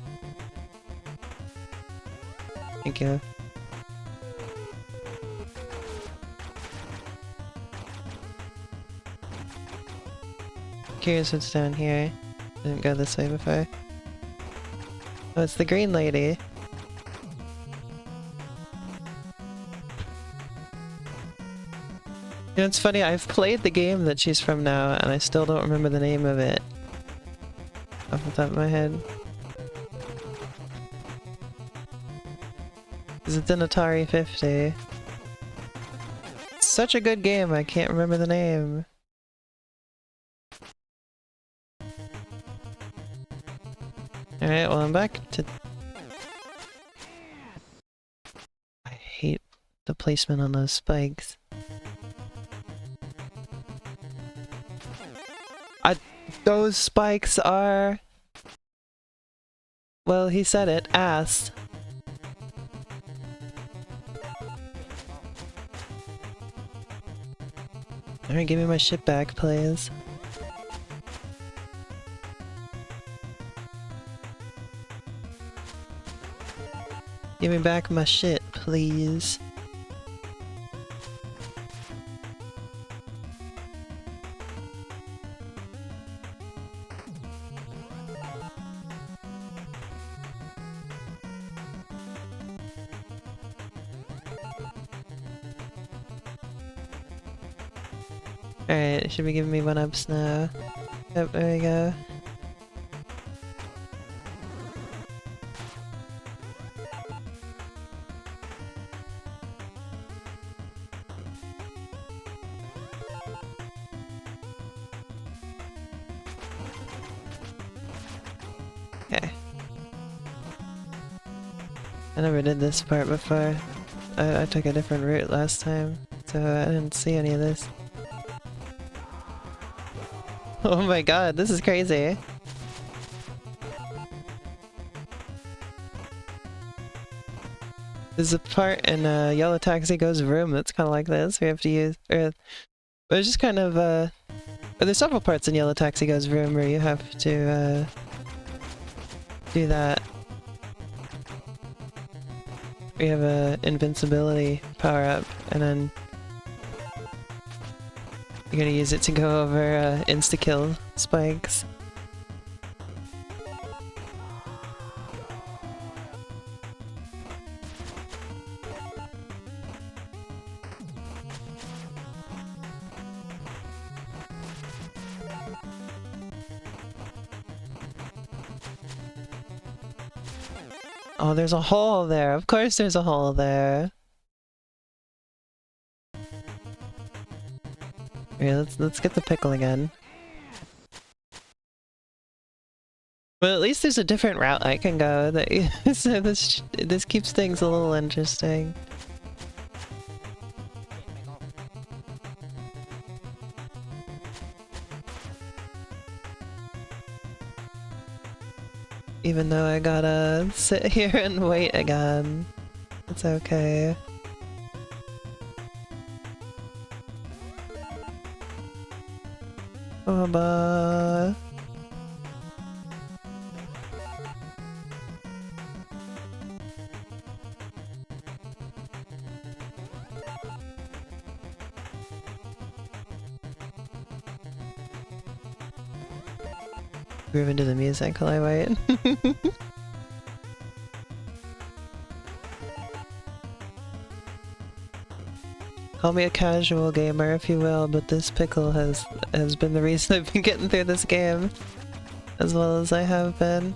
Thank you. Curious what's down here. Didn't go this way before. Oh, it's the green lady. You know, it's funny, I've played the game that she's from now, and I still don't remember the name of it off the top of my head. Because it's an Atari 50. It's such a good game, I can't remember the name. Alright, well I'm back to... I hate the placement on those spikes. Those spikes are... Well, he said it. Ass. Alright, give me my shit back, please. Give me back my shit, please. Alright, it should be giving me 1-ups now. Yep, there we go. Okay. I never did this part before. I took a different route last time, so I didn't see any of this. Oh my god, this is crazy. There's a part in Yellow Taxi Goes Vroom that's kind of like this. We have to use... there's just kind of... there's several parts in Yellow Taxi Goes Vroom where you have to do that. We have a invincibility power-up, and then you're gonna use it to go over insta-kill spikes. Oh, there's a hole there. Of course there's a hole there. Yeah, let's get the pickle again. But at least there's a different route I can go. So this keeps things a little interesting. Even though I gotta sit here and wait again. It's okay. Baba. groove into the music while I wait. Call me a casual gamer if you will, but this pickle has been the reason I've been getting through this game as well as I have been.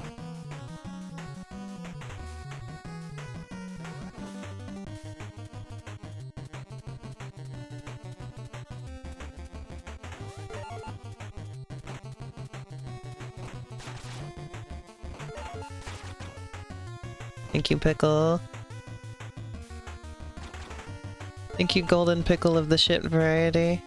Thank you, pickle. Thank you, golden pickle of the shit variety.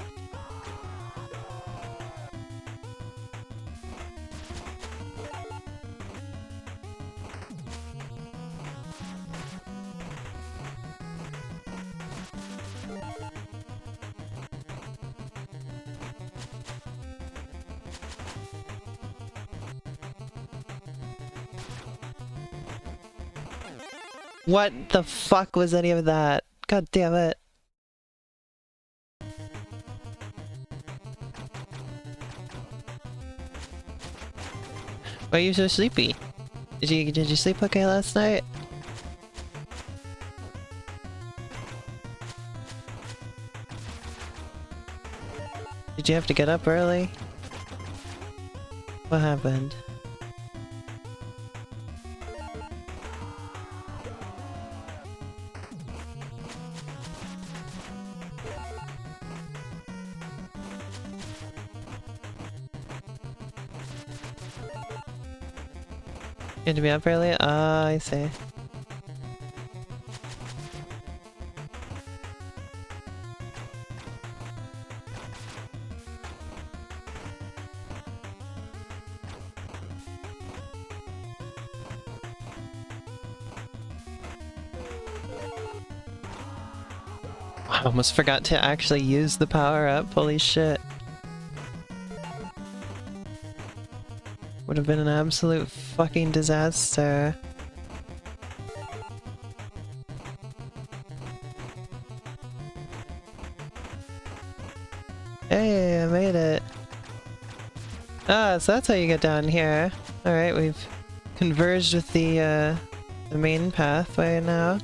What the fuck was any of that? God damn it. Why are you so sleepy? Did you sleep okay last night? Did you have to get up early? What happened? You had to be up early? Ah, I see. I almost forgot to actually use the power-up, holy shit. Would have been an absolute fucking disaster. Hey, I made it. Ah, so that's how you get down here. Alright, we've converged with the main pathway now.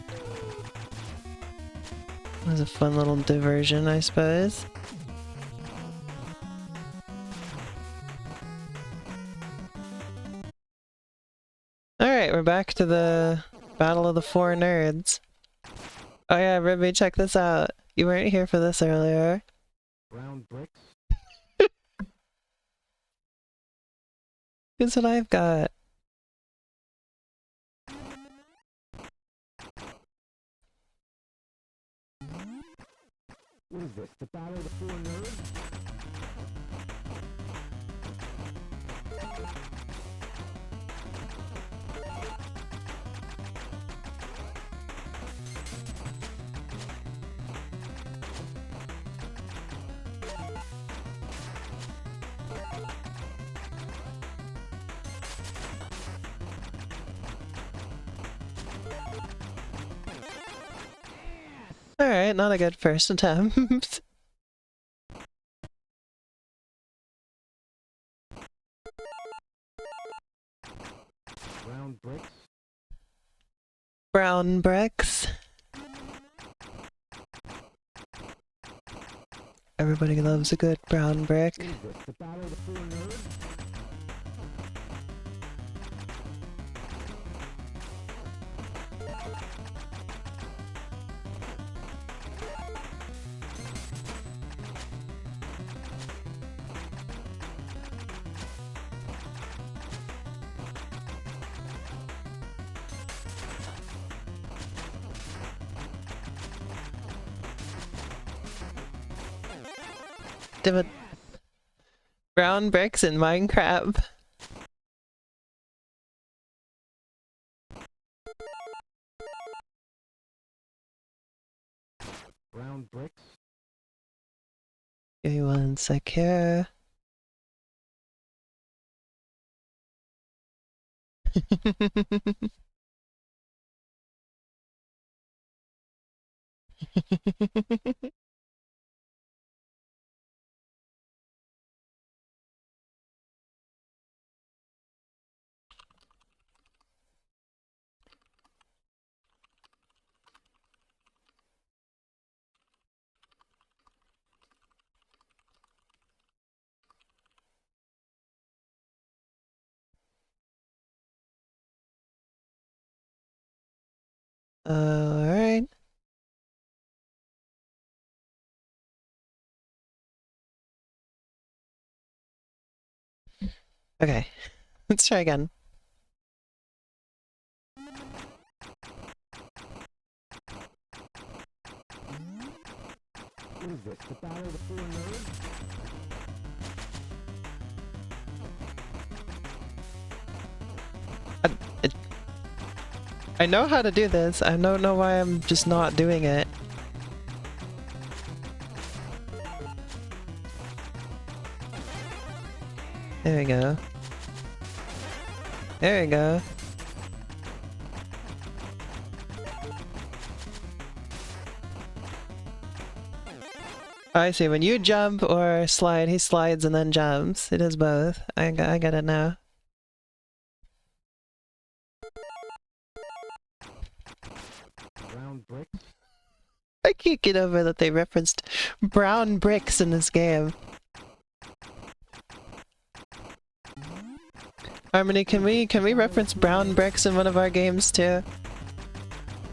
It was a fun little diversion, I suppose. Alright, we're back to the Battle of the Four Nerds. Oh yeah, Ribby, check this out. You weren't here for this earlier. Brown bricks. Here's what I've got. What is this? The Battle of the Four Nerds? Alright, not a good first attempt. Brown bricks. Brown bricks. Everybody loves a good brown brick. What is this? The Battle of the Four Nerds? Damn it. Brown bricks in Minecraft. Brown bricks. Give me one sec here. Alright. Okay, let's try again. What is this? The Battle of the Four Nerds? I know how to do this. I don't know why I'm just not doing it. There we go. There we go. I see. When you jump or slide, he slides and then jumps. It is both. I get it now. Brown brick. I can't get over that they referenced brown bricks in this game. Harmony, can we reference brown bricks in one of our games too?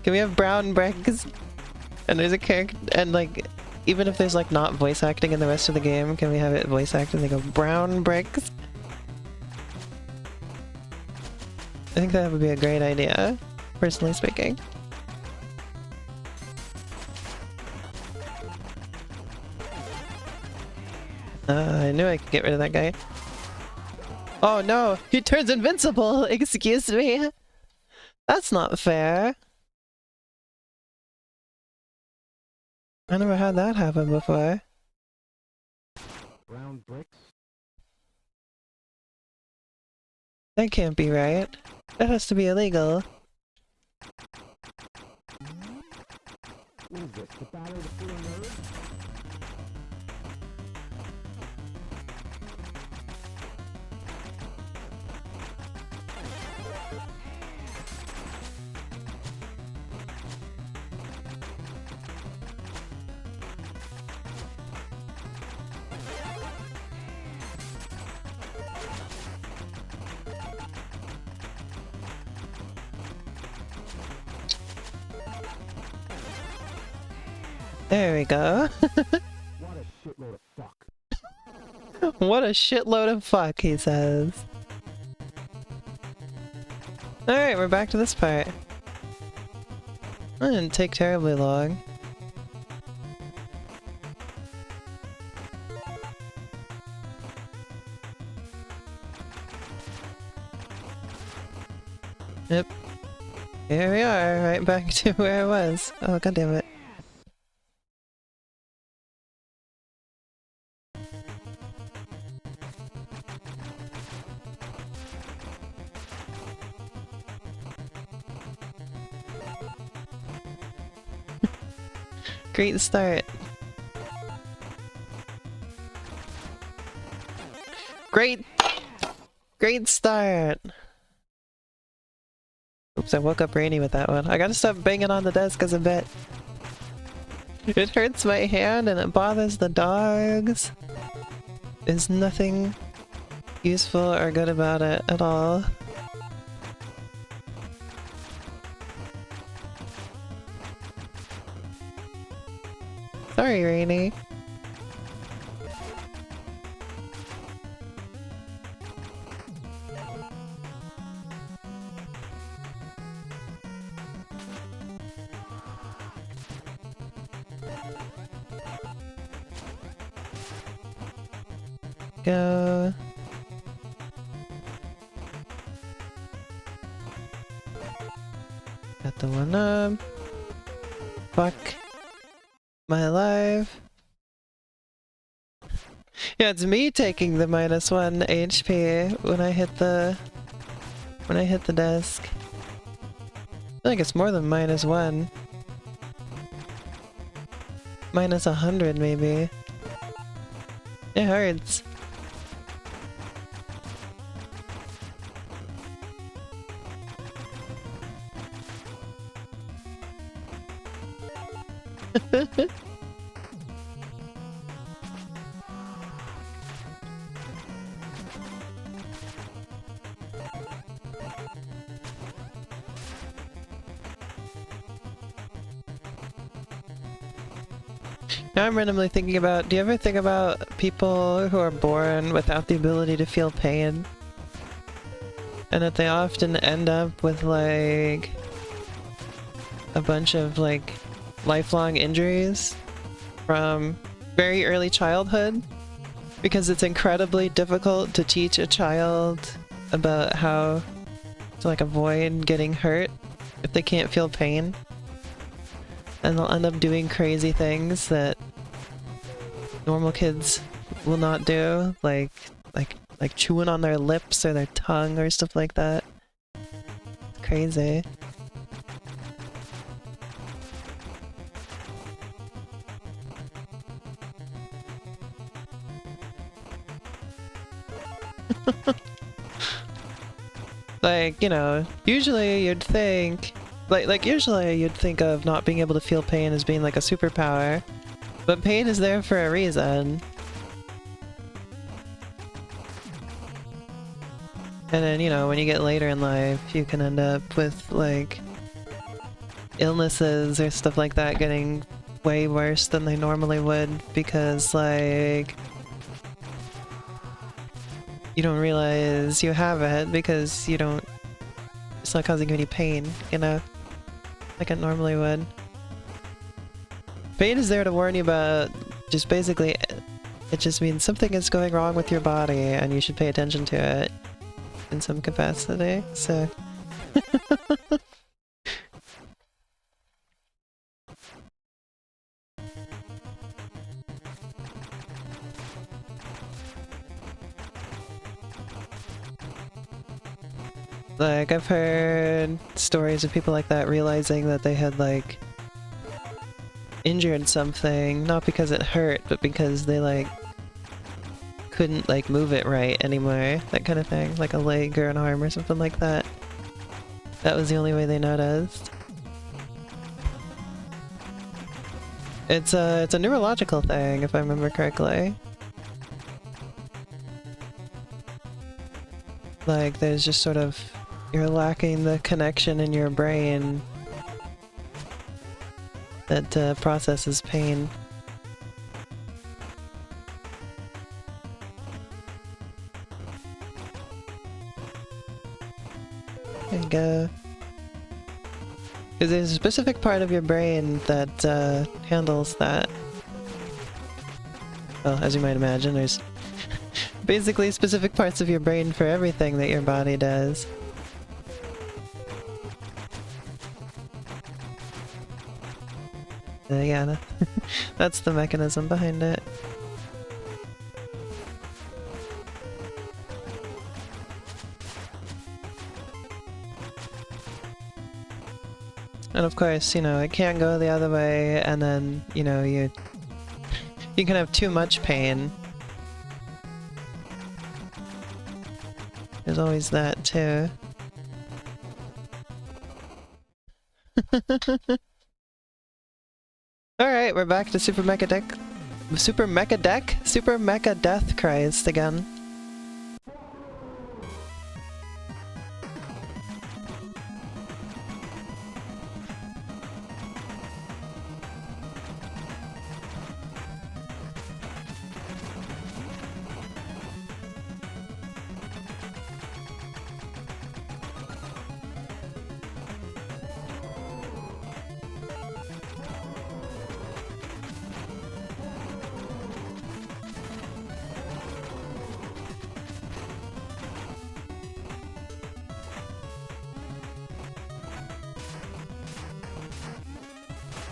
Can we have brown bricks? And there's a character, and like, even if there's like not voice acting in the rest of the game, can we have it voice acting? They go brown bricks. I think that would be a great idea, personally speaking. I knew I could get rid of that guy. Oh no, he turns invincible! Excuse me! That's not fair. I never had that happen before. Brown bricks. That can't be right. That has to be illegal. What is this? The Battle of the Four Nerds? There we go. What a shitload of fuck. What a shitload of fuck, he says. Alright, we're back to this part. That didn't take terribly long. Yep. Here we are, right back to where I was. Oh, god damn it. Great start. Great start! Oops, I woke up Rainy with that one. I gotta stop banging on the desk as a bit. It hurts my hand and it bothers the dogs. There's nothing useful or good about it at all. Sorry, Rainy. Go. Got the one up. Fuck my life. Yeah, it's me taking the -1 HP when I hit the desk. I think it's more than -1. -100 maybe. It hurts. Now I'm randomly thinking about, do you ever think about people who are born without the ability to feel pain? And that they often end up with like a bunch of like lifelong injuries from very early childhood, because it's incredibly difficult to teach a child about how to like avoid getting hurt if they can't feel pain. And they'll end up doing crazy things that normal kids will not do, like chewing on their lips or their tongue or stuff like that. It's crazy. Like, you know, usually you'd think usually you'd think of not being able to feel pain as being like a superpower, but pain is there for a reason. And then, you know, when you get later in life, you can end up with like illnesses or stuff like that getting way worse than they normally would, because like you don't realize you have it because you don't, it's not causing you any pain, you know, like it normally would. Pain is there to warn you about just basically, it just means something is going wrong with your body and you should pay attention to it in some capacity, so. Like, I've heard stories of people like that realizing that they had, like, injured something, not because it hurt, but because they, like, couldn't, like, move it right anymore, that kind of thing, like a leg or an arm or something like that. That was the only way they noticed. It's a neurological thing, if I remember correctly. Like, there's just sort of, you're lacking the connection in your brain that processes pain. There you go. Because there's a specific part of your brain that handles that. Well, as you might imagine, there's basically specific parts of your brain for everything that your body does. Yeah, that's the mechanism behind it. And of course, you know, it can't go the other way, and then, you know, you can have too much pain. There's always that, too. Alright, we're back to Super Mecha Death Christ again.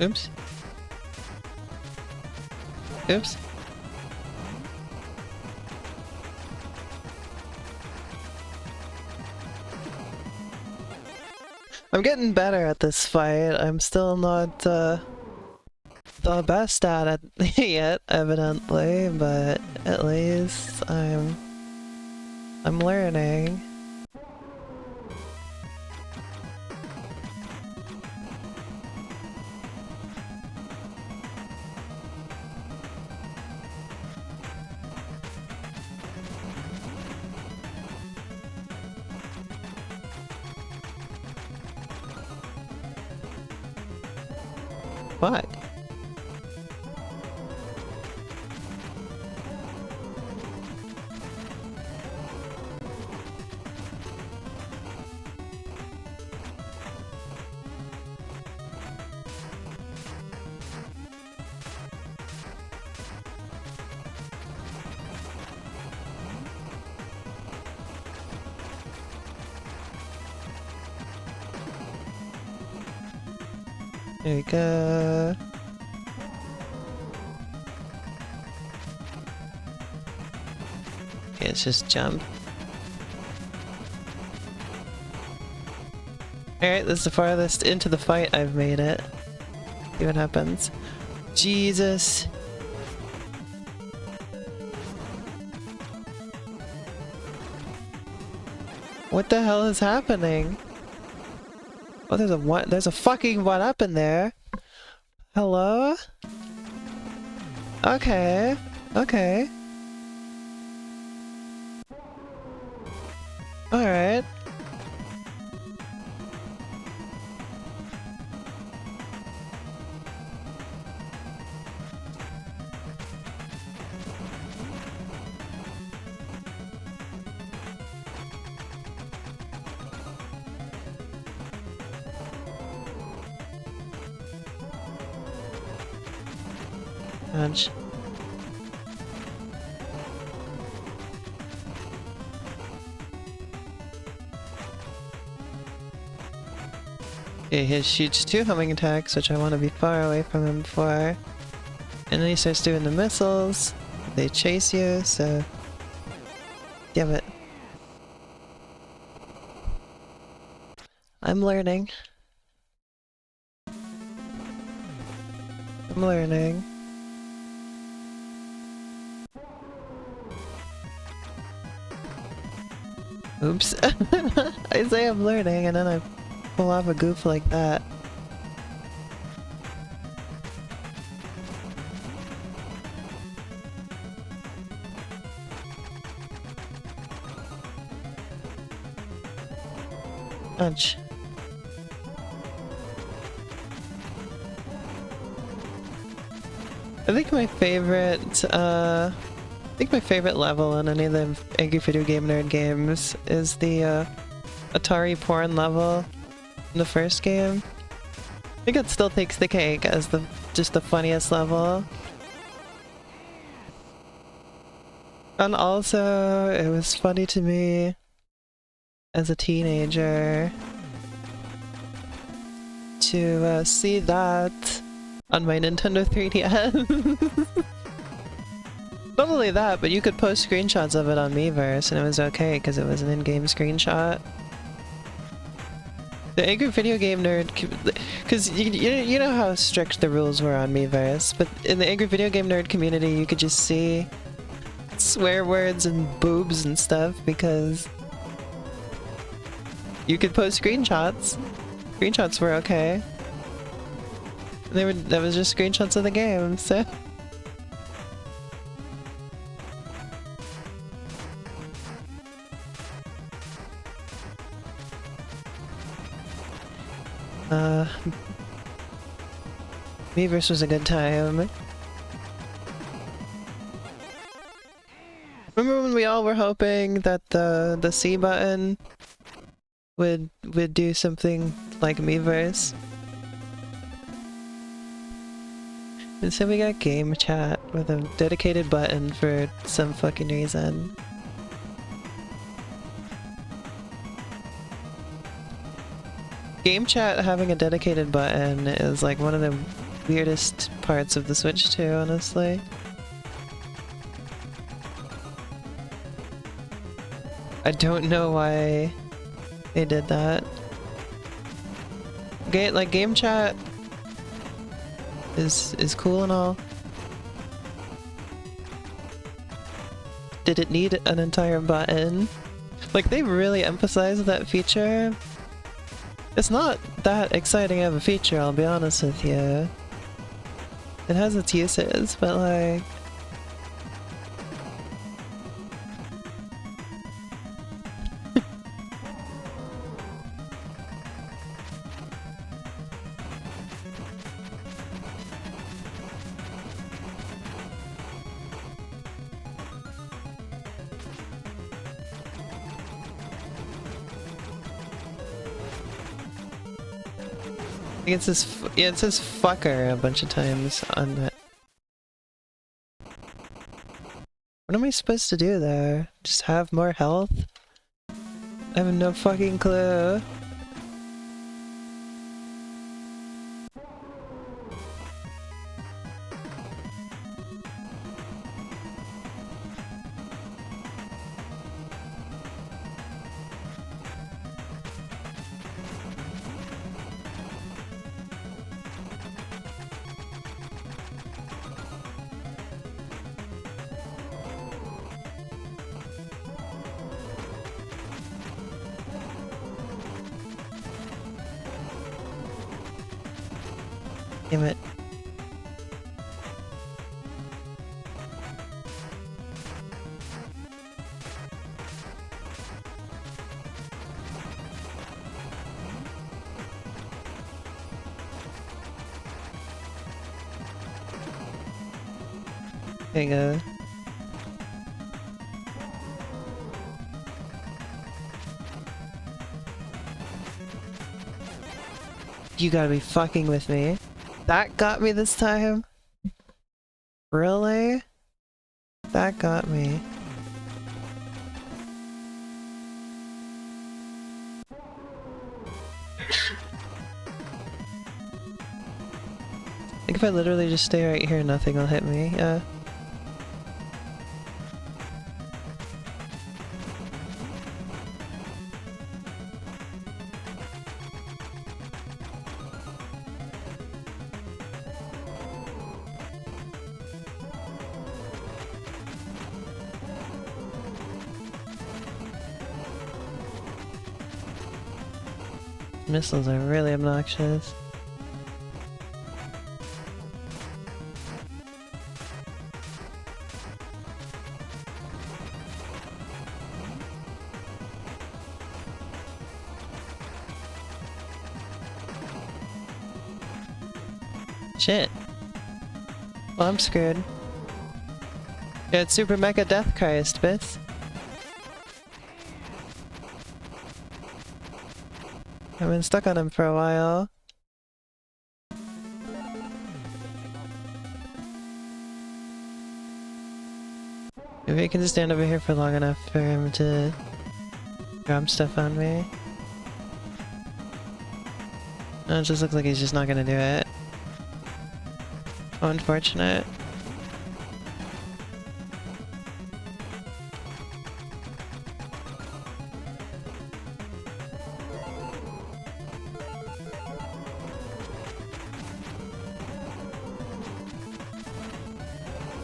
Oops. Oops. I'm getting better at this fight. I'm still not the best at it yet, evidently, but at least I'm learning. Fuck. There we go. Okay, let's just jump. Alright, this is the farthest into the fight I've made it. See what happens. Jesus! What the hell is happening? Oh, there's a fucking one up in there! Hello? Okay. Okay. Alright. Punch. Okay, he shoots 2 homing attacks, which I want to be far away from him for. And then he starts doing the missiles. They chase you, so... Damn it. I'm learning. I'm learning. Oops. I say I'm learning and then I pull off a goof like that. Punch. I think my favorite level in any of the Angry Video Game Nerd games is the Atari porn level in the first game. I think it still takes the cake as just the funniest level. And also, it was funny to me as a teenager to see that on my Nintendo 3DS. Not only that, but you could post screenshots of it on Miiverse and it was okay because it was an in-game screenshot. The Angry Video Game Nerd, because you know how strict the rules were on Miiverse, but in the Angry Video Game Nerd community you could just see swear words and boobs and stuff because you could post screenshots. Screenshots were okay. That was just screenshots of the game, so... Miiverse was a good time. Remember when we all were hoping that the C button would do something like Miiverse? And so we got game chat with a dedicated button for some fucking reason. Game chat having a dedicated button is like one of the weirdest parts of the Switch 2, honestly. I don't know why they did that. Like game chat is cool and all. Did it need an entire button? Like they really emphasized that feature. It's not that exciting of a feature, I'll be honest with you. It has its uses, but like... It says fucker a bunch of times on that. What am I supposed to do there? Just have more health? I have no fucking clue. Damn it. There you go. You gotta be fucking with me. That got me this time? Really? That got me. I think if I literally just stay right here, nothing will hit me. Yeah. Missiles are really obnoxious. Shit. Well, I'm screwed. Yeah, it's Super Mecha Death Christ, bitch. I've been stuck on him for a while. Maybe I can just stand over here for long enough for him to drop stuff on me. Oh, it just looks like he's just not gonna do it. Oh, unfortunate.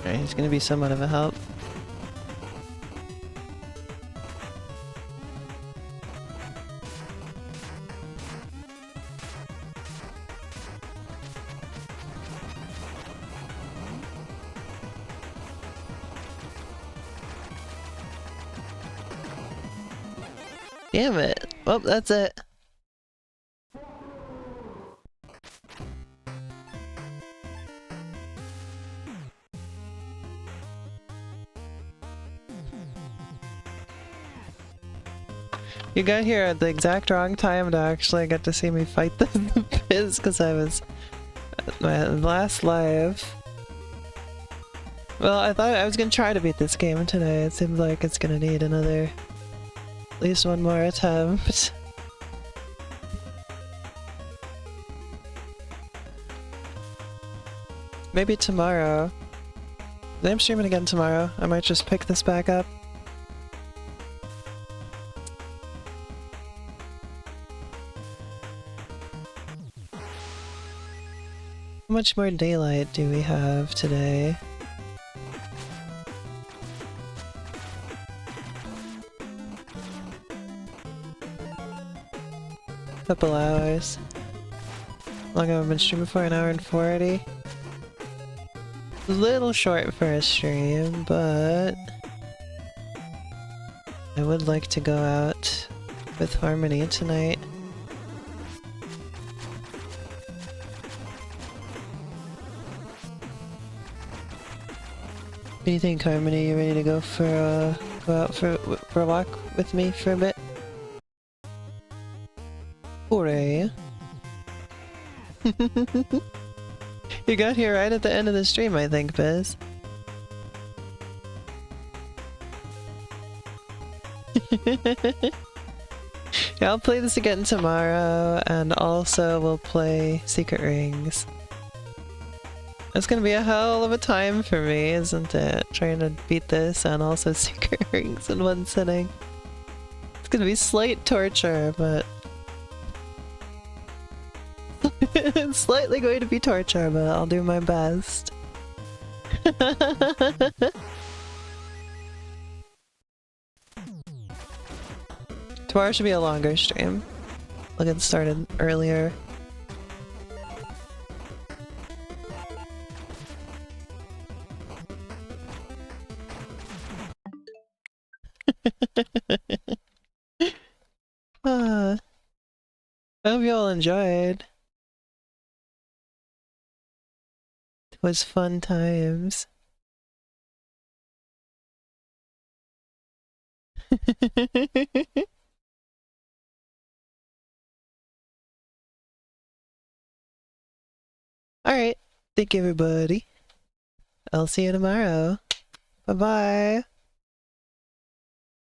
Alright, he's gonna be somewhat of a help. Damn it. Well, that's it. You got here at the exact wrong time to actually get to see me fight the Fizz because I was at my last live. Well, I thought I was gonna try to beat this game today. It seems like it's gonna need another, at least one more attempt. Maybe tomorrow. I'm streaming again tomorrow. I might just pick this back up. How much more daylight do we have today? Couple hours. How long have I been streaming for? An hour and 40? A little short for a stream, but I would like to go out with Harmony tonight. What do you think, Harmony? You ready to go for go out for a walk with me for a bit? Hooray! You got here right at the end of the stream, I think, Biz. Yeah, I'll play this again tomorrow, and also we'll play Secret Rings. It's gonna be a hell of a time for me, isn't it? Trying to beat this and also Secret Rings in one sitting. It's gonna be slight torture, but... it's slightly going to be torture, but I'll do my best. Tomorrow should be a longer stream. I'll get started earlier. I hope you all enjoyed. It was fun times. Alright, thank you everybody. I'll see you tomorrow. Bye-bye.